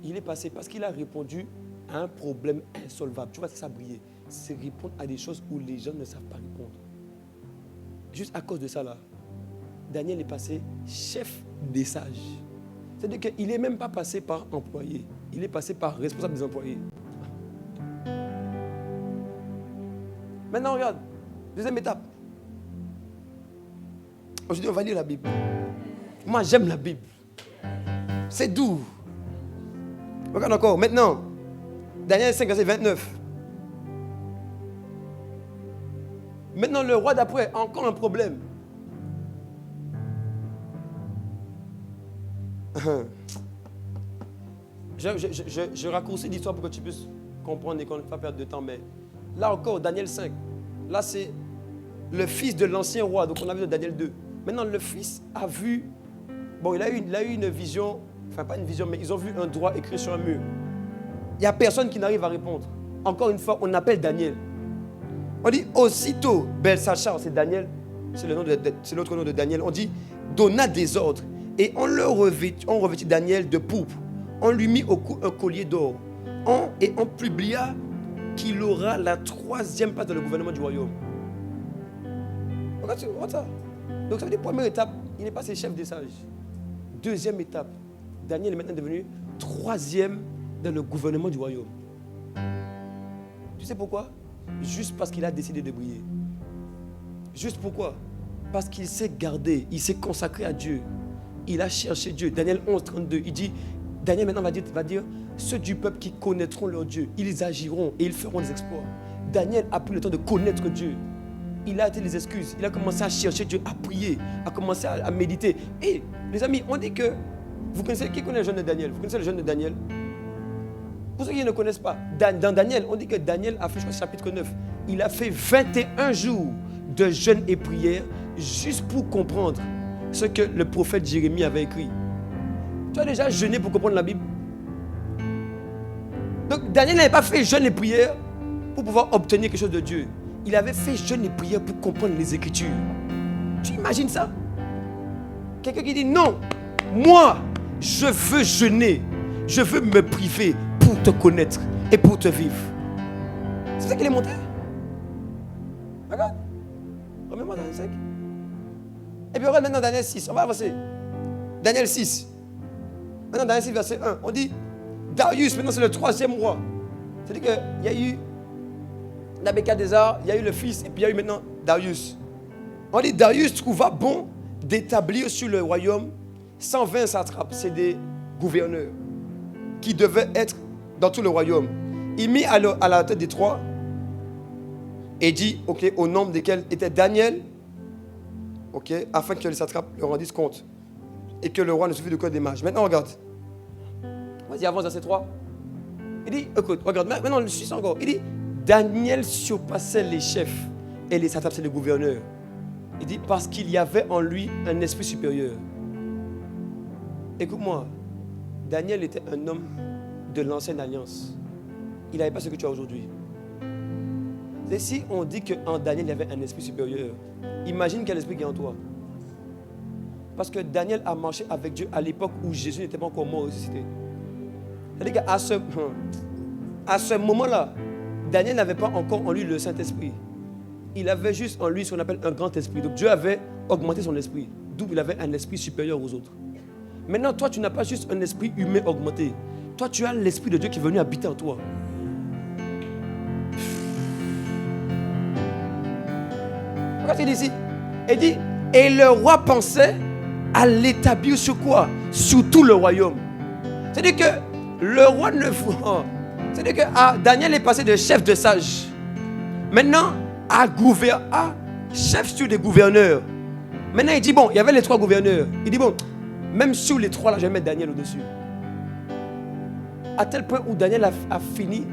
il est passé parce qu'il a répondu à un problème insolvable. Tu vois, c'est ça briller. C'est répondre à des choses où les gens ne savent pas répondre. Juste à cause de ça là, Daniel est passé chef des sages. C'est-à-dire qu'il n'est même pas passé par employé. Il est passé par responsable des employés. Maintenant, regarde. Deuxième étape. Aujourd'hui, on va lire la Bible. Moi, j'aime la Bible. C'est doux. Regarde encore. Maintenant, Daniel 5, verset 29. Maintenant, le roi d'après a encore un problème. Je raccourcis l'histoire pour que tu puisses comprendre et qu'on ne fasse pas perdre de temps. Mais là encore, Daniel 5. Là, c'est le fils de l'ancien roi. Donc, on a vu de Daniel 2. Maintenant, le fils a vu... Bon, il a eu une vision. Enfin, pas une vision, mais ils ont vu un droit écrit sur un mur. Il n'y a personne qui n'arrive à répondre. Encore une fois, on appelle Daniel. On dit aussitôt, Belshazzar, c'est Daniel. C'est l'autre nom de Daniel. On dit, donna des ordres. Et on revêtit Daniel de pourpre. On lui mit au cou un collier d'or. Et on publia qu'il aura la 3e place dans le gouvernement du royaume. Regarde ça. Donc ça veut dire, première étape, il est passé chef des sages. Deuxième étape, Daniel est maintenant devenu 3e dans le gouvernement du royaume. Tu sais pourquoi? Juste parce qu'il a décidé de briller. Juste pourquoi? Parce qu'il s'est gardé, il s'est consacré à Dieu. Il a cherché Dieu. Daniel 11, 32, il dit, Daniel maintenant va dire, ceux du peuple qui connaîtront leur Dieu, ils agiront et ils feront des exploits. Daniel a pris le temps de connaître Dieu. Il a été les excuses. Il a commencé à chercher Dieu, à prier, à commencer à méditer. Et les amis, on dit que, vous connaissez, qui connaît le jeûne de Daniel? Vous connaissez le jeûne de Daniel? Pour ceux qui ne connaissent pas, dans Daniel, on dit que Daniel a fait, je crois, chapitre 9, il a fait 21 jours de jeûne et prière juste pour comprendre ce que le prophète Jérémie avait écrit. Tu as déjà jeûné pour comprendre la Bible? Donc Daniel n'avait pas fait jeûne et prière pour pouvoir obtenir quelque chose de Dieu. Il avait fait jeûne et prière pour comprendre les Écritures. Tu imagines ça? Quelqu'un qui dit non, moi, je veux jeûner. je veux me priver pour te connaître et pour te vivre. C'est ça qu'il est monté. Regarde. Remets-moi Daniel 5. Et puis regarde maintenant Daniel 6. On va avancer. Daniel 6. Maintenant Daniel 6, verset 1. On dit Darius, maintenant c'est le 3e roi. C'est-à-dire qu'il y a eu Nabuchodonosor, il y a eu le fils, et puis il y a eu maintenant Darius. On dit Darius trouva bon d'établir sur le royaume 120 satrapes, c'est des gouverneurs, qui devaient être dans tout le royaume. Il mit à la tête des 3 et dit, ok, au nombre desquels était Daniel, ok, afin que les satrapes leur rendissent compte et que le roi ne suffit de quoi des mages. Maintenant, regarde. Vas-y, avance dans ces 3. Il dit, écoute, regarde, maintenant, le suis encore. Il dit, Daniel surpassait les chefs et les satrapes, c'est les gouverneurs. Il dit, parce qu'il y avait en lui un esprit supérieur. Écoute-moi, Daniel était un homme de l'ancienne alliance. Il n'avait pas ce que tu as aujourd'hui. Et si on dit qu'en Daniel, il y avait un esprit supérieur, imagine quel esprit qui est en toi. Parce que Daniel a marché avec Dieu à l'époque où Jésus n'était pas encore mort ressuscité. C'est-à-dire qu'à ce moment-là, Daniel n'avait pas encore en lui le Saint-Esprit. Il avait juste en lui ce qu'on appelle un grand esprit. Donc Dieu avait augmenté son esprit. D'où il avait un esprit supérieur aux autres. Maintenant, toi, tu n'as pas juste un esprit humain augmenté. Toi, tu as l'esprit de Dieu qui est venu habiter en toi. Regarde ce qu'il dit ici. Il dit, et le roi pensait à l'établir sur quoi? Sur tout le royaume. C'est-à-dire que le roi ne... C'est-à-dire que Daniel est passé de chef de sage. Maintenant, à chef sur des gouverneurs. Maintenant, il dit, bon, il y avait les 3 gouverneurs. Il dit, bon, même sur les 3 là, je vais mettre Daniel au-dessus. À tel point où Daniel a fini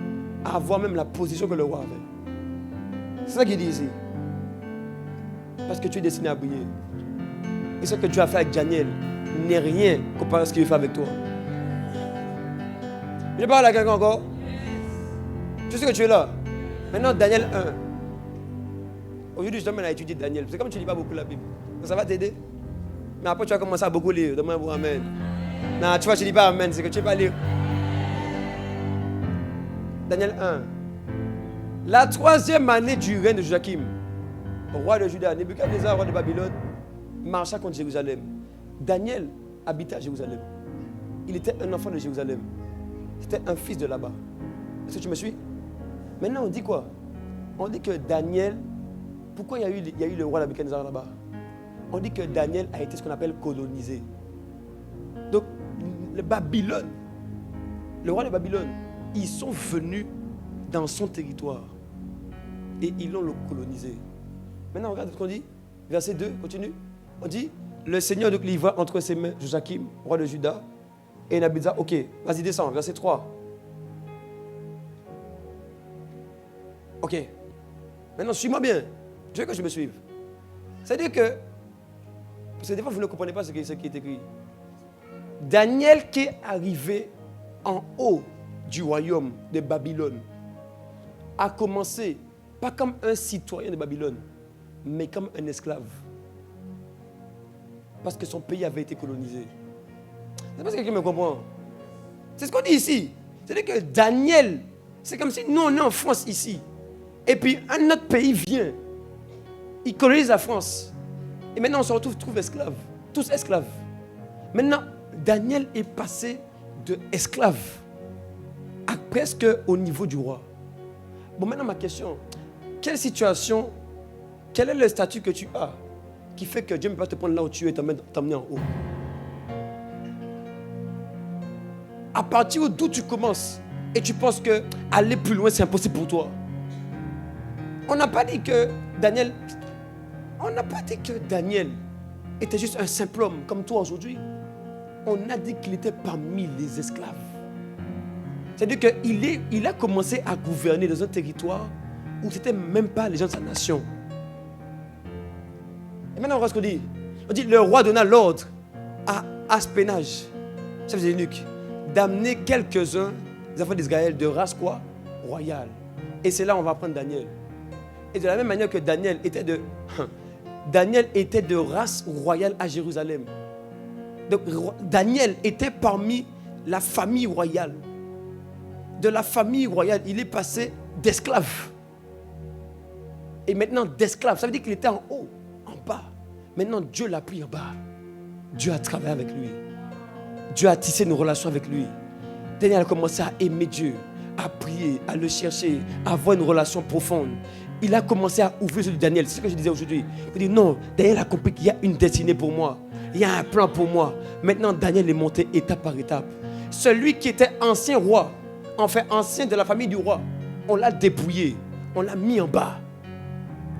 à avoir même la position que le roi avait. C'est ça qu'il dit ici. Parce que tu es destiné à briller. Et ce que tu as fait avec Daniel n'est rien comparé à ce qu'il fait avec toi. Je parle à quelqu'un encore. Tu sais que tu es là. Maintenant, Daniel 1. Aujourd'hui, je t'emmène à étudier Daniel. C'est comme tu ne lis pas beaucoup la Bible. Ça va t'aider. Mais après, tu vas commencer à beaucoup lire. Demande pour Amen. Non, tu vois, tu ne lis pas Amen. C'est que tu ne sais pas lire. Daniel 1. La 3e année du règne de Joachim, roi de Juda, Nebuchadnezzar, roi de Babylone, marcha contre Jérusalem. Daniel habitait à Jérusalem. Il était un enfant de Jérusalem. C'était un fils de là-bas. Est-ce que tu me suis? Maintenant, on dit quoi? On dit que Daniel... Pourquoi il y a eu le roi Nebuchadnezzar là-bas? On dit que Daniel a été ce qu'on appelle colonisé. Donc, le Babylone, le roi de Babylone, ils sont venus dans son territoire et ils l'ont colonisé. Maintenant, regarde ce qu'on dit. Verset 2, continue. On dit, le Seigneur donc livra entre ses mains Joachim, roi de Juda, et Nabuchodonosor. Ok, vas-y, descends. Verset 3. Ok. Maintenant, suis-moi bien. Je veux que je me suive. C'est-à-dire que, parce que des fois, vous ne comprenez pas ce qui est écrit. Daniel qui est arrivé en haut du royaume de Babylone a commencé, pas comme un citoyen de Babylone, mais comme un esclave. Parce que son pays avait été colonisé. C'est parce que quelqu'un me comprend. C'est ce qu'on dit ici. C'est-à-dire que Daniel, c'est comme si nous, on est en France ici. Et puis un autre pays vient. Il colonise la France. Et maintenant, on se retrouve esclaves. Tous esclaves. Maintenant, Daniel est passé de esclave à presque au niveau du roi. Bon, maintenant, ma question. Quelle situation, quel est le statut que tu as qui fait que Dieu ne peut pas te prendre là où tu es et t'emmener en haut? À partir d'où tu commences et tu penses que aller plus loin, c'est impossible pour toi. On n'a pas dit que Daniel... On n'a pas dit que Daniel était juste un simple homme comme toi aujourd'hui. On a dit qu'il était parmi les esclaves. C'est-à-dire qu'il a commencé à gouverner dans un territoire où ce n'étaient même pas les gens de sa nation. Et maintenant, on voit ce qu'on dit. On dit, le roi donna l'ordre à Aspenaz, chef des eunuques, d'amener quelques-uns des enfants d'Israël de race quoi? Royale. Et c'est là où on va prendre Daniel. Et de la même manière que Daniel était de race royale à Jérusalem. Donc Daniel était parmi la famille royale. De la famille royale, il est passé d'esclave. Et maintenant d'esclave, ça veut dire qu'il était en haut, en bas. Maintenant Dieu l'a pris en bas. Dieu a travaillé avec lui. Dieu a tissé une relation avec lui. Daniel a commencé à aimer Dieu, à prier, à le chercher, à avoir une relation profonde. Il a commencé à ouvrir les yeux de Daniel. C'est ce que je disais aujourd'hui. Il dit non, Daniel a compris qu'il y a une destinée pour moi. Il y a un plan pour moi. Maintenant, Daniel est monté étape par étape. Celui qui était ancien roi, enfin ancien de la famille du roi, on l'a dépouillé, on l'a mis en bas.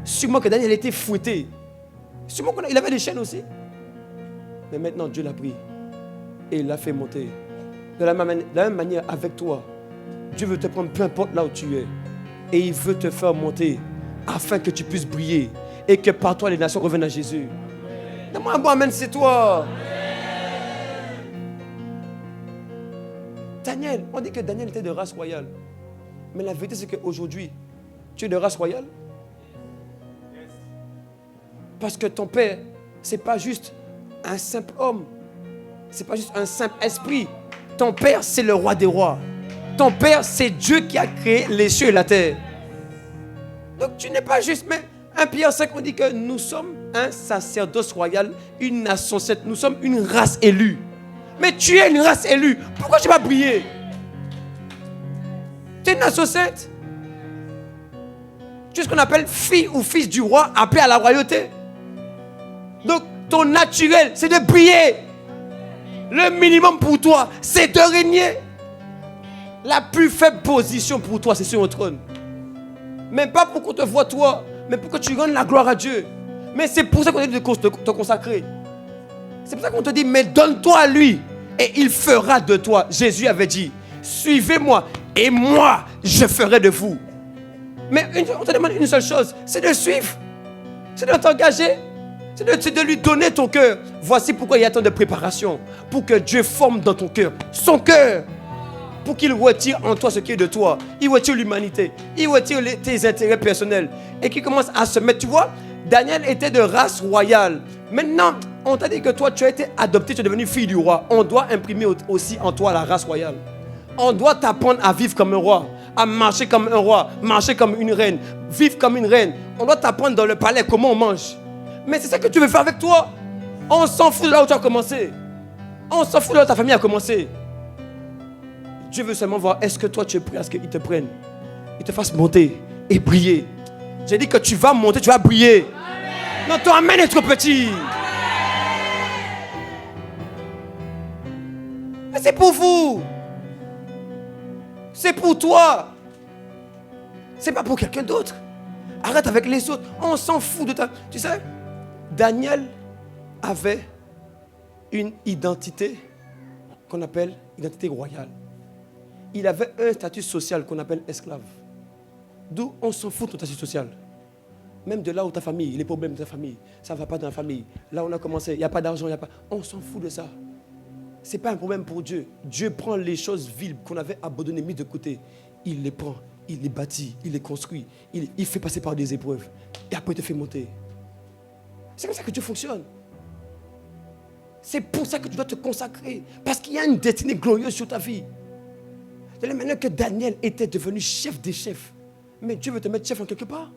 Sûrement que Daniel était fouetté. Sûrement qu'il avait des chaînes aussi. Mais maintenant, Dieu l'a pris et il l'a fait monter. De la même manière, avec toi, Dieu veut te prendre peu importe là où tu es. Et il veut te faire monter afin que tu puisses briller et que par toi les nations reviennent à Jésus. Donne-moi un bon amen, c'est toi. Daniel, on dit que Daniel était de race royale. Mais la vérité c'est qu'aujourd'hui, tu es de race royale. Parce que ton père, ce n'est pas juste un simple homme. Ce n'est pas juste un simple esprit. Ton père, c'est le roi des rois. Ton père, c'est Dieu qui a créé les cieux et la terre. Donc tu n'es pas juste, mais 1 Pierre 5, on dit que nous sommes un sacerdoce royal, une nation sainte, nous sommes une race élue. Mais tu es une race élue, pourquoi tu vas briller? Tu es une nation sainte. Tu es ce qu'on appelle fille ou fils du roi, appelé à la royauté. Donc ton naturel, c'est de briller. Le minimum pour toi, c'est de régner. La plus faible position pour toi, c'est sur le trône. Même pas pour qu'on te voie toi, mais pour que tu rendes la gloire à Dieu. Mais c'est pour ça qu'on dit de te consacrer. C'est pour ça qu'on te dit, mais donne-toi à lui et il fera de toi. Jésus avait dit, suivez-moi et moi, je ferai de vous. Mais on te demande une seule chose, c'est de suivre. C'est de t'engager. C'est de lui donner ton cœur. Voici pourquoi il y a tant de préparation. Pour que Dieu forme dans ton cœur son cœur. Pour qu'il retire en toi ce qui est de toi. Il retire l'humanité. Il retire tes intérêts personnels. Et qu'il commence à se mettre. Tu vois, Daniel était de race royale. Maintenant, on t'a dit que toi, tu as été adopté, tu es devenu fille du roi. On doit imprimer aussi en toi la race royale. On doit t'apprendre à vivre comme un roi. À marcher comme un roi. Marcher comme une reine. Vivre comme une reine. On doit t'apprendre dans le palais comment on mange. Mais c'est ça que tu veux faire avec toi. On s'en fout de là où tu as commencé. On s'en fout de là où ta famille a commencé. Dieu veut seulement voir, est-ce que toi tu es prêt à ce qu'il te prenne, il te fasse monter et briller. J'ai dit que tu vas monter, tu vas briller. Amen. Non, ton amen est trop petit. Amen. Mais c'est pour vous. C'est pour toi. C'est pas pour quelqu'un d'autre. Arrête avec les autres. On s'en fout de ta... Tu sais, Daniel avait une identité qu'on appelle identité royale. Il avait un statut social qu'on appelle esclave. D'où on s'en fout de ton statut social. Même de là où ta famille, les problèmes de ta famille, ça ne va pas dans la famille. Là on a commencé, il n'y a pas d'argent, il n'y a pas... On s'en fout de ça. Ce n'est pas un problème pour Dieu. Dieu prend les choses viles qu'on avait abandonnées, mises de côté. Il les prend, il les bâtit, il les construit. Il fait passer par des épreuves. Et après il te fait monter. C'est comme ça que Dieu fonctionne. C'est pour ça que tu dois te consacrer. Parce qu'il y a une destinée glorieuse sur ta vie. De la manière que Daniel était devenu chef des chefs. Mais Dieu veut te mettre chef en quelque part.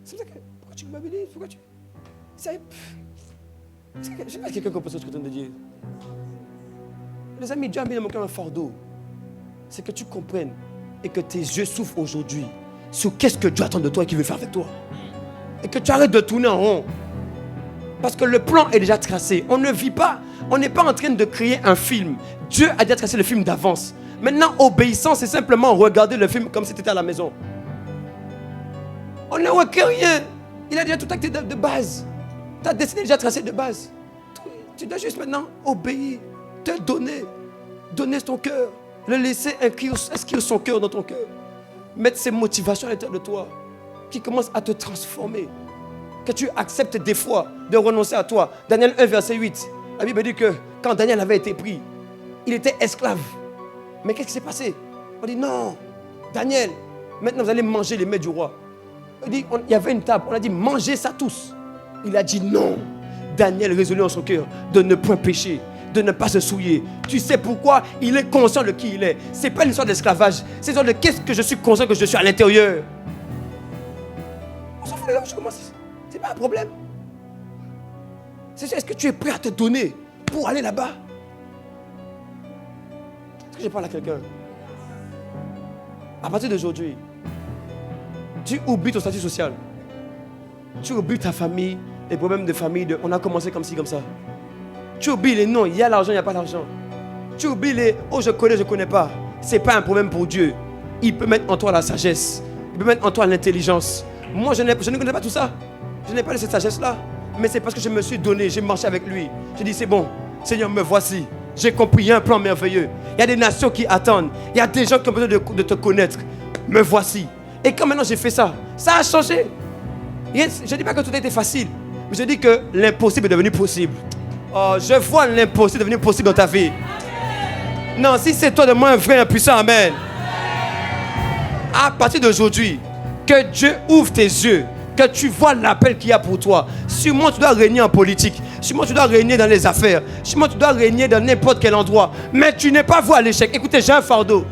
C'est ça que... Pourquoi tu m'habilites? Pourquoi tu... Je ne sais pas si quelqu'un comprend ce que je suis en train de dire. Les amis, Dieu a mis dans mon cœur un fardeau. C'est que tu comprennes et que tes yeux s'ouvrent aujourd'hui sur qu'est-ce que Dieu attend de toi et qu'il veut faire avec toi. Et que tu arrêtes de tourner en rond. Parce que le plan est déjà tracé. On ne vit pas, on n'est pas en train de créer un film. Dieu a déjà tracé le film d'avance. Maintenant, obéissance, c'est simplement regarder le film comme si tu étais à la maison. On ne requiert rien. Il a déjà tout acté de base. Ta destinée est déjà tracée de base. Tu dois juste maintenant obéir, te donner ton cœur, le laisser inscrire son cœur dans ton cœur, mettre ses motivations à l'intérieur de toi, qui commencent à te transformer. Que tu acceptes des fois de renoncer à toi. Daniel 1, verset 8. La Bible dit que quand Daniel avait été pris, il était esclave. Mais qu'est-ce qui s'est passé? On dit non, Daniel, maintenant vous allez manger les mets du roi. Il y avait une table, on a dit mangez ça tous. Il a dit non. Daniel résolut en son cœur de ne point pécher. de ne pas se souiller. Tu sais pourquoi? Il est conscient de qui il est. Ce n'est pas une histoire d'esclavage. C'est une histoire de qu'est-ce que je suis conscient que je suis à l'intérieur. On s'en fout de là où je commence. Ce n'est pas un problème. C'est est-ce que tu es prêt à te donner pour aller là-bas? Est-ce que je parle à quelqu'un? À partir d'aujourd'hui, tu oublies ton statut social. Tu oublies ta famille, les problèmes de famille, on a commencé comme ci, comme ça. Tu oublies les noms, il y a l'argent, il n'y a pas d'argent. Tu oublies les oh je connais pas. Ce n'est pas un problème pour Dieu. Il peut mettre en toi la sagesse. Il peut mettre en toi l'intelligence. Moi, je ne connais pas tout ça. Je n'ai pas de cette sagesse-là. Mais c'est parce que je me suis donné, j'ai marché avec lui. J'ai dit c'est bon, Seigneur, me voici. J'ai compris, il y a un plan merveilleux. Il y a des nations qui attendent. Il y a des gens qui ont besoin de te connaître. Me voici. Et quand maintenant j'ai fait ça, ça a changé. Je ne dis pas que tout a été facile, mais je dis que l'impossible est devenu possible. Oh, je vois l'impossible devenir possible dans ta vie. Amen. Non, si c'est toi de moi un vrai, un puissant, amen. À partir d'aujourd'hui, que Dieu ouvre tes yeux, que tu vois l'appel qu'il y a pour toi. Sûrement tu dois régner en politique, sûrement tu dois régner dans les affaires, sûrement tu dois régner dans n'importe quel endroit, mais tu n'es pas voué à l'échec. Écoutez, j'ai un fardeau.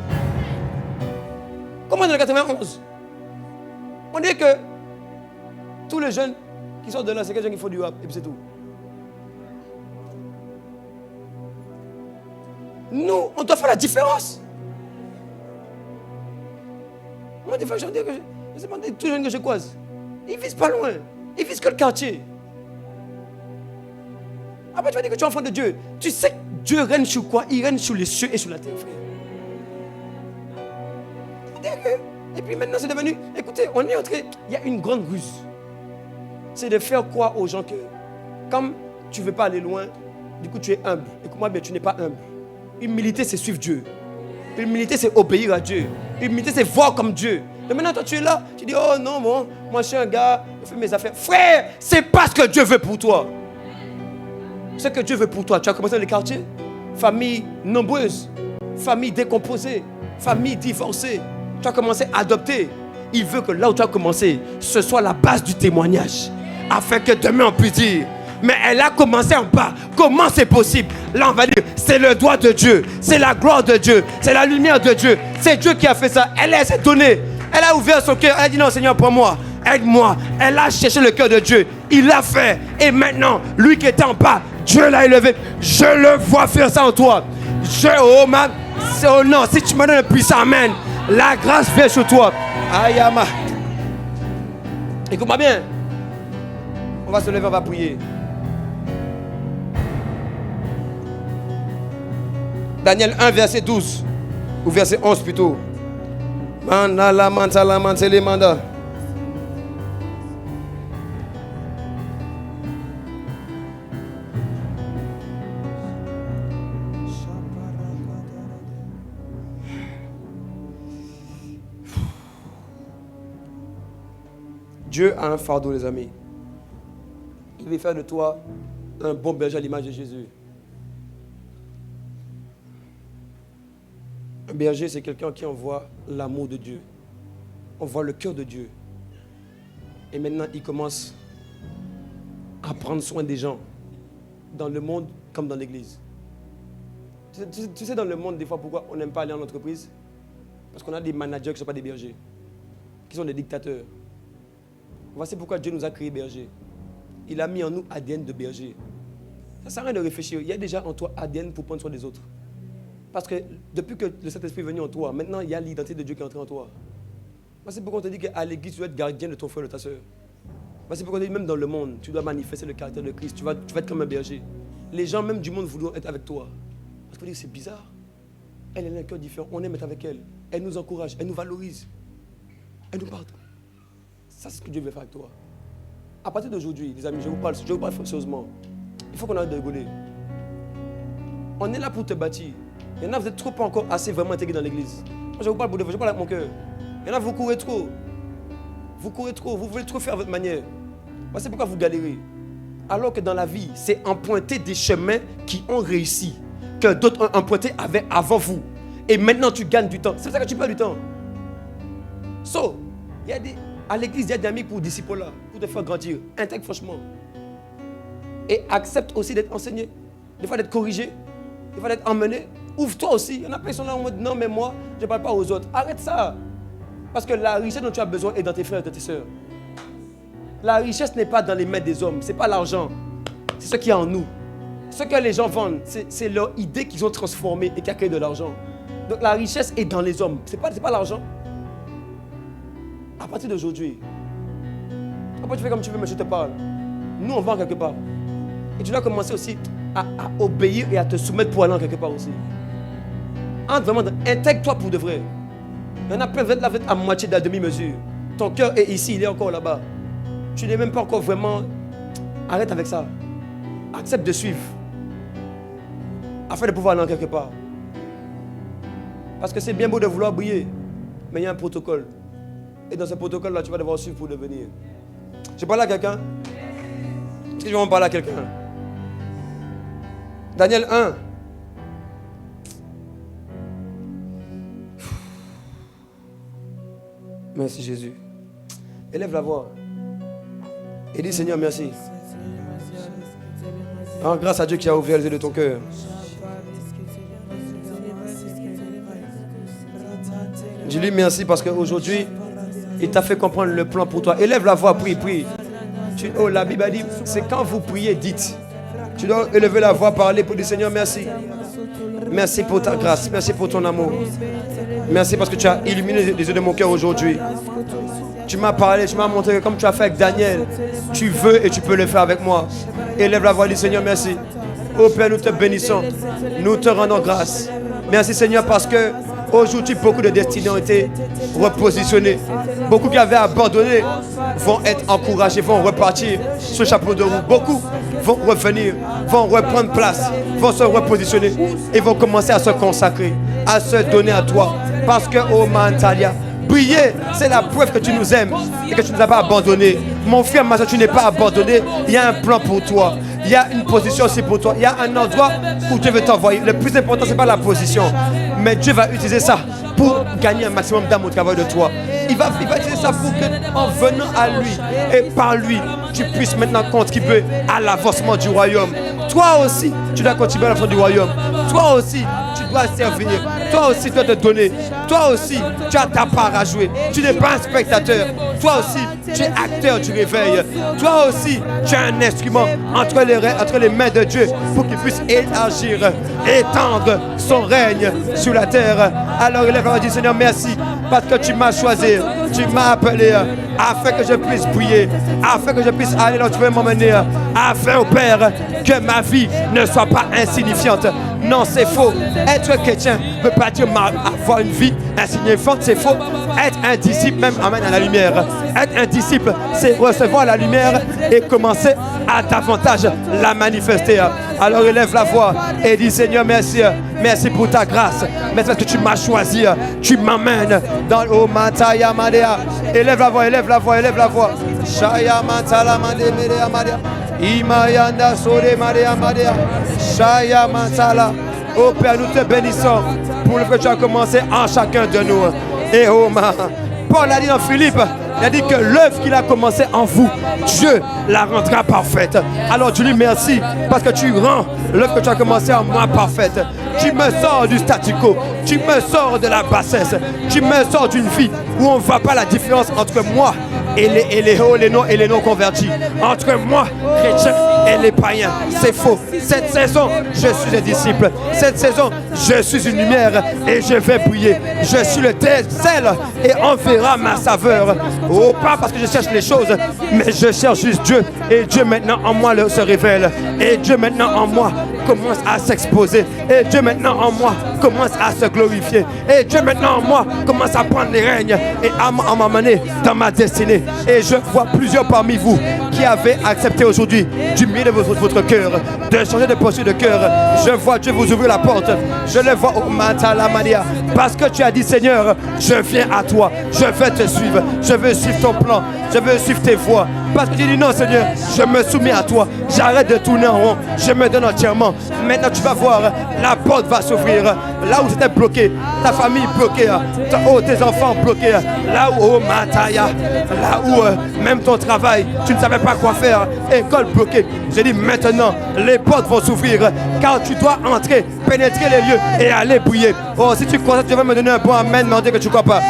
Comment dans le 91? On dit que tous les jeunes qui sortent de là, c'est quelqu'un qui font du rap, et puis c'est tout. Nous, on doit faire la différence. Moi, des fois, je dis que je sais pas, tous les jeunes que je croise, ils visent pas loin. Ils visent que le quartier. Après, tu vas dire que tu es enfant de Dieu. Tu sais que Dieu règne sur quoi? Il règne sur les cieux et sur la terre, frère. Et puis maintenant, c'est devenu... Écoutez, on est entré... Il y a une grande ruse. C'est de faire croire aux gens que, comme tu ne veux pas aller loin, du coup, tu es humble. Écoute-moi bien, tu n'es pas humble. Humilité, c'est suivre Dieu. Humilité, c'est obéir à Dieu. Humilité, c'est voir comme Dieu. Et maintenant, toi, tu es là, tu dis, oh non, bon, moi, je suis un gars, je fais mes affaires. Frère, c'est pas ce que Dieu veut pour toi. Ce que Dieu veut pour toi. Tu as commencé dans les quartiers, famille nombreuse, famille décomposée, famille divorcée. Tu as commencé à adopter. Il veut que là où tu as commencé, ce soit la base du témoignage. Afin que demain, on puisse dire, mais elle a commencé en bas. Comment c'est possible? Là, on va dire, c'est le doigt de Dieu. C'est la gloire de Dieu. C'est la lumière de Dieu. C'est Dieu qui a fait ça. Elle s'est donnée. Elle a ouvert son cœur. Elle a dit, non, Seigneur, prends-moi. Aide-moi. Elle a cherché le cœur de Dieu. Il l'a fait. Et maintenant, lui qui était en bas, Dieu l'a élevé. Je le vois faire ça en toi. Oh non, si tu me donnes un puissant amen, la grâce vient sur toi. Ayama. Écoute-moi bien. On va se lever, on va prier. Daniel 1, verset 12. Ou verset 11 plutôt. Dieu a un fardeau, les amis. Il veut faire de toi un bon berger à l'image de Jésus. Un berger, c'est quelqu'un qui envoie l'amour de Dieu. On voit le cœur de Dieu. Et maintenant, il commence à prendre soin des gens. Dans le monde comme dans l'église. Tu sais, dans le monde, des fois, pourquoi on n'aime pas aller en entreprise? Parce qu'on a des managers qui ne sont pas des bergers. Qui sont des dictateurs. Voici pourquoi Dieu nous a créés bergers. Il a mis en nous ADN de berger. Ça ne sert à rien de réfléchir. Il y a déjà en toi ADN pour prendre soin des autres. Parce que depuis que le Saint-Esprit est venu en toi, maintenant il y a l'identité de Dieu qui est entrée en toi. C'est pourquoi on te dit qu'à l'église, tu dois être gardien de ton frère et de ta soeur. C'est pourquoi on te dit même dans le monde, tu dois manifester le caractère de Christ. Tu vas être comme un berger. Les gens même du monde voudront être avec toi. Parce qu'on dit que c'est bizarre. Elle a un cœur différent. On aime être avec elle. Elle nous encourage. Elle nous valorise. Elle nous parle. Ça, c'est ce que Dieu veut faire avec toi. À partir d'aujourd'hui, les amis, je vous parle sérieusement. Il faut qu'on arrête de rigoler. On est là pour te bâtir. Il y en a, vous n'êtes trop pas encore assez vraiment intégrés dans l'église. Moi, je vous parle pour de vous, je parle avec mon cœur. Il y en a, vous courez trop. Vous courez trop, vous voulez trop faire à votre manière. C'est pourquoi vous galérez. Alors que dans la vie, c'est emprunter des chemins qui ont réussi, que d'autres ont emprunté avant vous. Et maintenant, tu gagnes du temps. C'est pour ça que tu perds du temps. À l'église, il y a des amis pour disciples là, pour te faire grandir. Intègre franchement. Et accepte aussi d'être enseigné. Des fois d'être corrigé. il va être emmené. Ouvre-toi aussi. Il y en a plein qui sont là en mode non, mais moi, je ne parle pas aux autres. Arrête ça. Parce que la richesse dont tu as besoin est dans tes frères et dans tes sœurs. La richesse n'est pas dans les mains des hommes. Ce n'est pas l'argent. C'est ce qui est en nous. Ce que les gens vendent, c'est leur idée qu'ils ont transformée et qui a créé de l'argent. Donc la richesse est dans les hommes. Ce n'est pas l'argent. À partir d'aujourd'hui, après tu fais comme tu veux, mais je te parle. Nous, on va quelque part. Et tu dois commencer aussi à obéir et à te soumettre pour aller en quelque part aussi. Entre vraiment, intègre-toi pour de vrai. Il y en a plein, vous êtes là, vous êtes à moitié de la demi-mesure. Ton cœur est ici, il est encore là-bas. Tu n'es même pas encore vraiment... Arrête avec ça. Accepte de suivre. Afin de pouvoir aller en quelque part. Parce que c'est bien beau de vouloir briller, mais il y a un protocole. Et dans ce protocole-là, tu vas devoir suivre pour devenir. Je parle à quelqu'un. Est-ce que je vais en parler à quelqu'un? Daniel 1. Merci Jésus. Élève la voix. Et dis Seigneur, merci. Rends grâce à Dieu qui a ouvert les yeux de ton cœur. Dis-lui merci parce qu'aujourd'hui, il t'a fait comprendre le plan pour toi. Élève la voix, prie, prie. La Bible a dit, c'est quand vous priez, dites. Tu dois élever la voix, parler pour dire Seigneur, merci. Merci pour ta grâce, merci pour ton amour. Merci parce que tu as illuminé les yeux de mon cœur aujourd'hui. Tu m'as parlé, tu m'as montré que comme tu as fait avec Daniel, tu veux et tu peux le faire avec moi. Élève la voix, dis Seigneur, merci. Oh Père, nous te bénissons. Nous te rendons grâce. Merci Seigneur parce que aujourd'hui, beaucoup de destinées ont été repositionnées. Beaucoup qui avaient abandonné vont être encouragés, vont repartir sur le chapeau de roue. Beaucoup vont revenir, vont reprendre place, vont se repositionner et vont commencer à se consacrer, à se donner à toi. Parce que, oh Mantalia, briller, c'est la preuve que tu nous aimes et que tu ne nous as pas abandonnés. Mon frère, ma soeur, tu n'es pas abandonné. Il y a un plan pour toi. Il y a une position aussi pour toi. Il y a un endroit où Dieu veut t'envoyer. Le plus important, ce n'est pas la position. Mais Dieu va utiliser ça pour gagner un maximum d'âme au travail de toi. Il va utiliser ça pour que, en venant à lui et par lui, tu puisses maintenant contribuer à l'avancement du royaume. Toi aussi, tu dois contribuer à l'avancement du royaume. Toi aussi, tu dois servir. Toi aussi, tu dois te donner. Toi aussi, tu as ta part à jouer. Tu n'es pas un spectateur. Toi aussi, tu es acteur du réveil. Toi aussi, tu es un instrument entre les mains de Dieu pour qu'il puisse élargir, étendre son règne sur la terre. Alors il va dire Seigneur, merci parce que tu m'as choisi, tu m'as appelé afin que je puisse prier, afin que je puisse aller là où tu veux m'emmener, afin, au Père, que ma vie ne soit pas insignifiante. Non, c'est faux. Être chrétien ne veut pas dire avoir une vie insignifiante, c'est faux. Être un disciple même amène à la lumière. Être un disciple, c'est recevoir la lumière et commencer à davantage la manifester. Alors élève la voix et dis Seigneur, merci. Merci pour ta grâce. Merci parce que tu m'as choisi. Tu m'amènes dans le Mataya Madea. Élève la voix, élève la voix, élève la voix. Shaya Matala Madea Madea. Imayanda Sore Madea Madea. Shaya Matala. Oh Père, nous te bénissons pour le fait que tu as commencé en chacun de nous. Et oh ma. Paul a dit dans Philippe, il a dit que l'œuvre qu'il a commencé en vous, Dieu la rendra parfaite. Alors je lui merci parce que tu rends l'œuvre que tu as commencé en moi parfaite. Tu me sors du statu quo, tu me sors de la bassesse, tu me sors d'une vie où on ne voit pas la différence entre moi et les non convertis, entre moi, chrétien, et les païens. C'est faux. Cette saison, je suis un disciple. Cette saison, je suis une lumière et je vais briller. Je suis le sel et on verra ma saveur. Oh, pas parce que je cherche les choses, mais je cherche juste Dieu. Et Dieu maintenant en moi se révèle. Et Dieu maintenant en moi commence à s'exposer. Et Dieu maintenant en moi commence à se glorifier. Et Dieu maintenant en moi commence à prendre les règnes et à m'emmener dans ma destinée. Et je vois plusieurs parmi vous qui avez accepté aujourd'hui du milieu de votre cœur de changer de posture de cœur. Je vois Dieu vous ouvrir la porte. Je le vois au Matalamania. Parce que tu as dit Seigneur, je viens à toi. Je vais te suivre. Je veux suivre ton plan. Je veux suivre tes voies. Parce que tu dis non Seigneur, je me soumets à toi. J'arrête de tourner en rond. Je me donne entièrement. Maintenant tu vas voir la porte porte va s'ouvrir. Là où c'était bloqué, ta famille bloquée, tes enfants bloqués, là où, oh Mataya, là où même ton travail, tu ne savais pas quoi faire, école bloquée. J'ai dit maintenant, les portes vont s'ouvrir, car tu dois entrer, pénétrer les lieux et aller prier. Oh, si tu crois ça, tu vas me donner un bon amen, mais on dit que tu ne crois pas.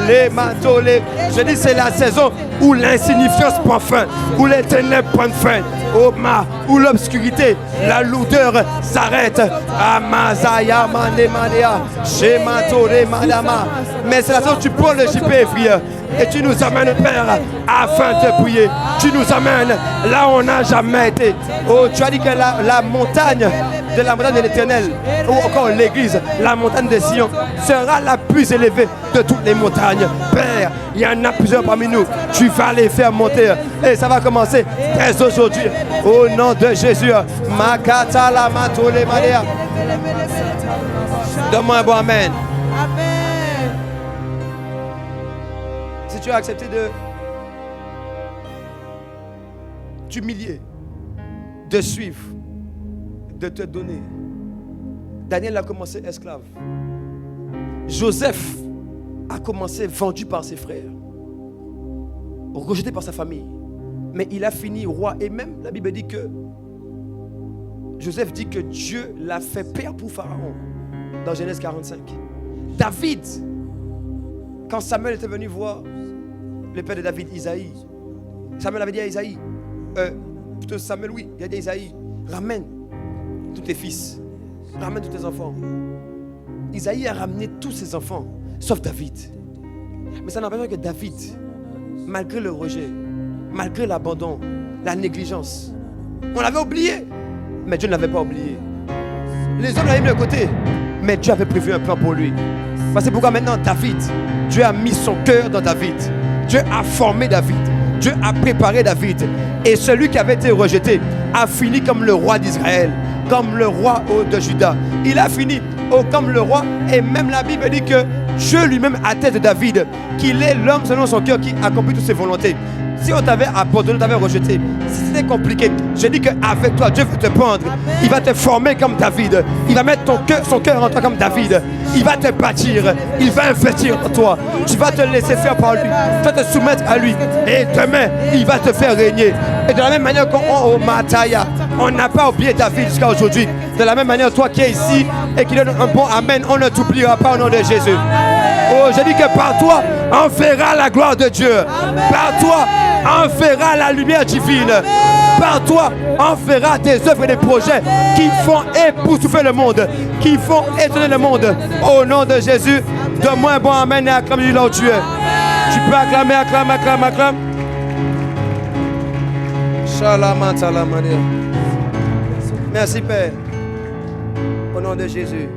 Les manteaux, je dis c'est la saison où l'insignifiance prend fin, où les ténèbres prennent fin, où l'obscurité, la lourdeur s'arrête. Amazaya manemania, Shematore madama. Mais c'est la saison où tu prends le JP, frère, et tu nous amènes, Père, afin de prier. Tu nous amènes là où on n'a jamais été. Oh, tu as dit que la montagne de l'Éternel, ou encore l'église, la montagne de Sion, sera la plus élevée de toutes les montagnes. Père, il y en a plusieurs parmi nous. Tu vas les faire monter. Et ça va commencer dès aujourd'hui. Au nom de Jésus. Makata la matole maria. Donne-moi un bon amen. Si tu as accepté de t'humilier, de suivre, de te donner. Daniel a commencé esclave. Joseph a commencé vendu par ses frères, rejeté par sa famille. Mais il a fini roi. Et même la Bible dit que Joseph dit que Dieu l'a fait père pour Pharaon. Dans Genèse 45. David, quand Samuel était venu voir le père de David, Isaïe, Samuel avait dit à Isaïe, plutôt Samuel, oui, il a dit à Isaïe, ramène tous tes fils, ramène tous tes enfants. Isaïe a ramené tous ses enfants, sauf David. Mais ça n'empêche pas que David, malgré le rejet, malgré l'abandon, la négligence, on l'avait oublié, mais Dieu ne l'avait pas oublié. Les hommes l'avaient mis de côté, mais Dieu avait prévu un plan pour lui. C'est pourquoi maintenant David, Dieu a mis son cœur dans David. Dieu a formé David. Dieu a préparé David. Et celui qui avait été rejeté a fini comme le roi d'Israël, comme le roi de Juda. Il a fini comme le roi. Et même la Bible dit que Dieu lui-même atteste de David qu'il est l'homme selon son cœur qui accomplit toutes ses volontés. Si on t'avait abandonné, on t'avait rejeté, si c'était compliqué, je dis qu'avec toi, Dieu veut te prendre. Il va te former comme David. Il va mettre son cœur en toi comme David. Il va te bâtir. Il va investir en toi. Tu vas te laisser faire par lui. Tu vas te soumettre à lui. Et demain, il va te faire régner. Et de la même manière qu'au Mataya, on n'a pas oublié David jusqu'à aujourd'hui. De la même manière, toi qui es ici et qui donne un bon amen, on ne t'oubliera pas au nom de Jésus. Oh, je dis que par toi, on verra la gloire de Dieu. Par toi, on verra la lumière divine. Par toi, on verra des œuvres et des projets qui font époustoufler le monde, qui font étonner le monde. Au nom de Jésus, donne-moi un bon amen et acclame-lui là où tu es. Tu peux acclamer, acclame. Shalom. Merci Père. Au nom de Jésus.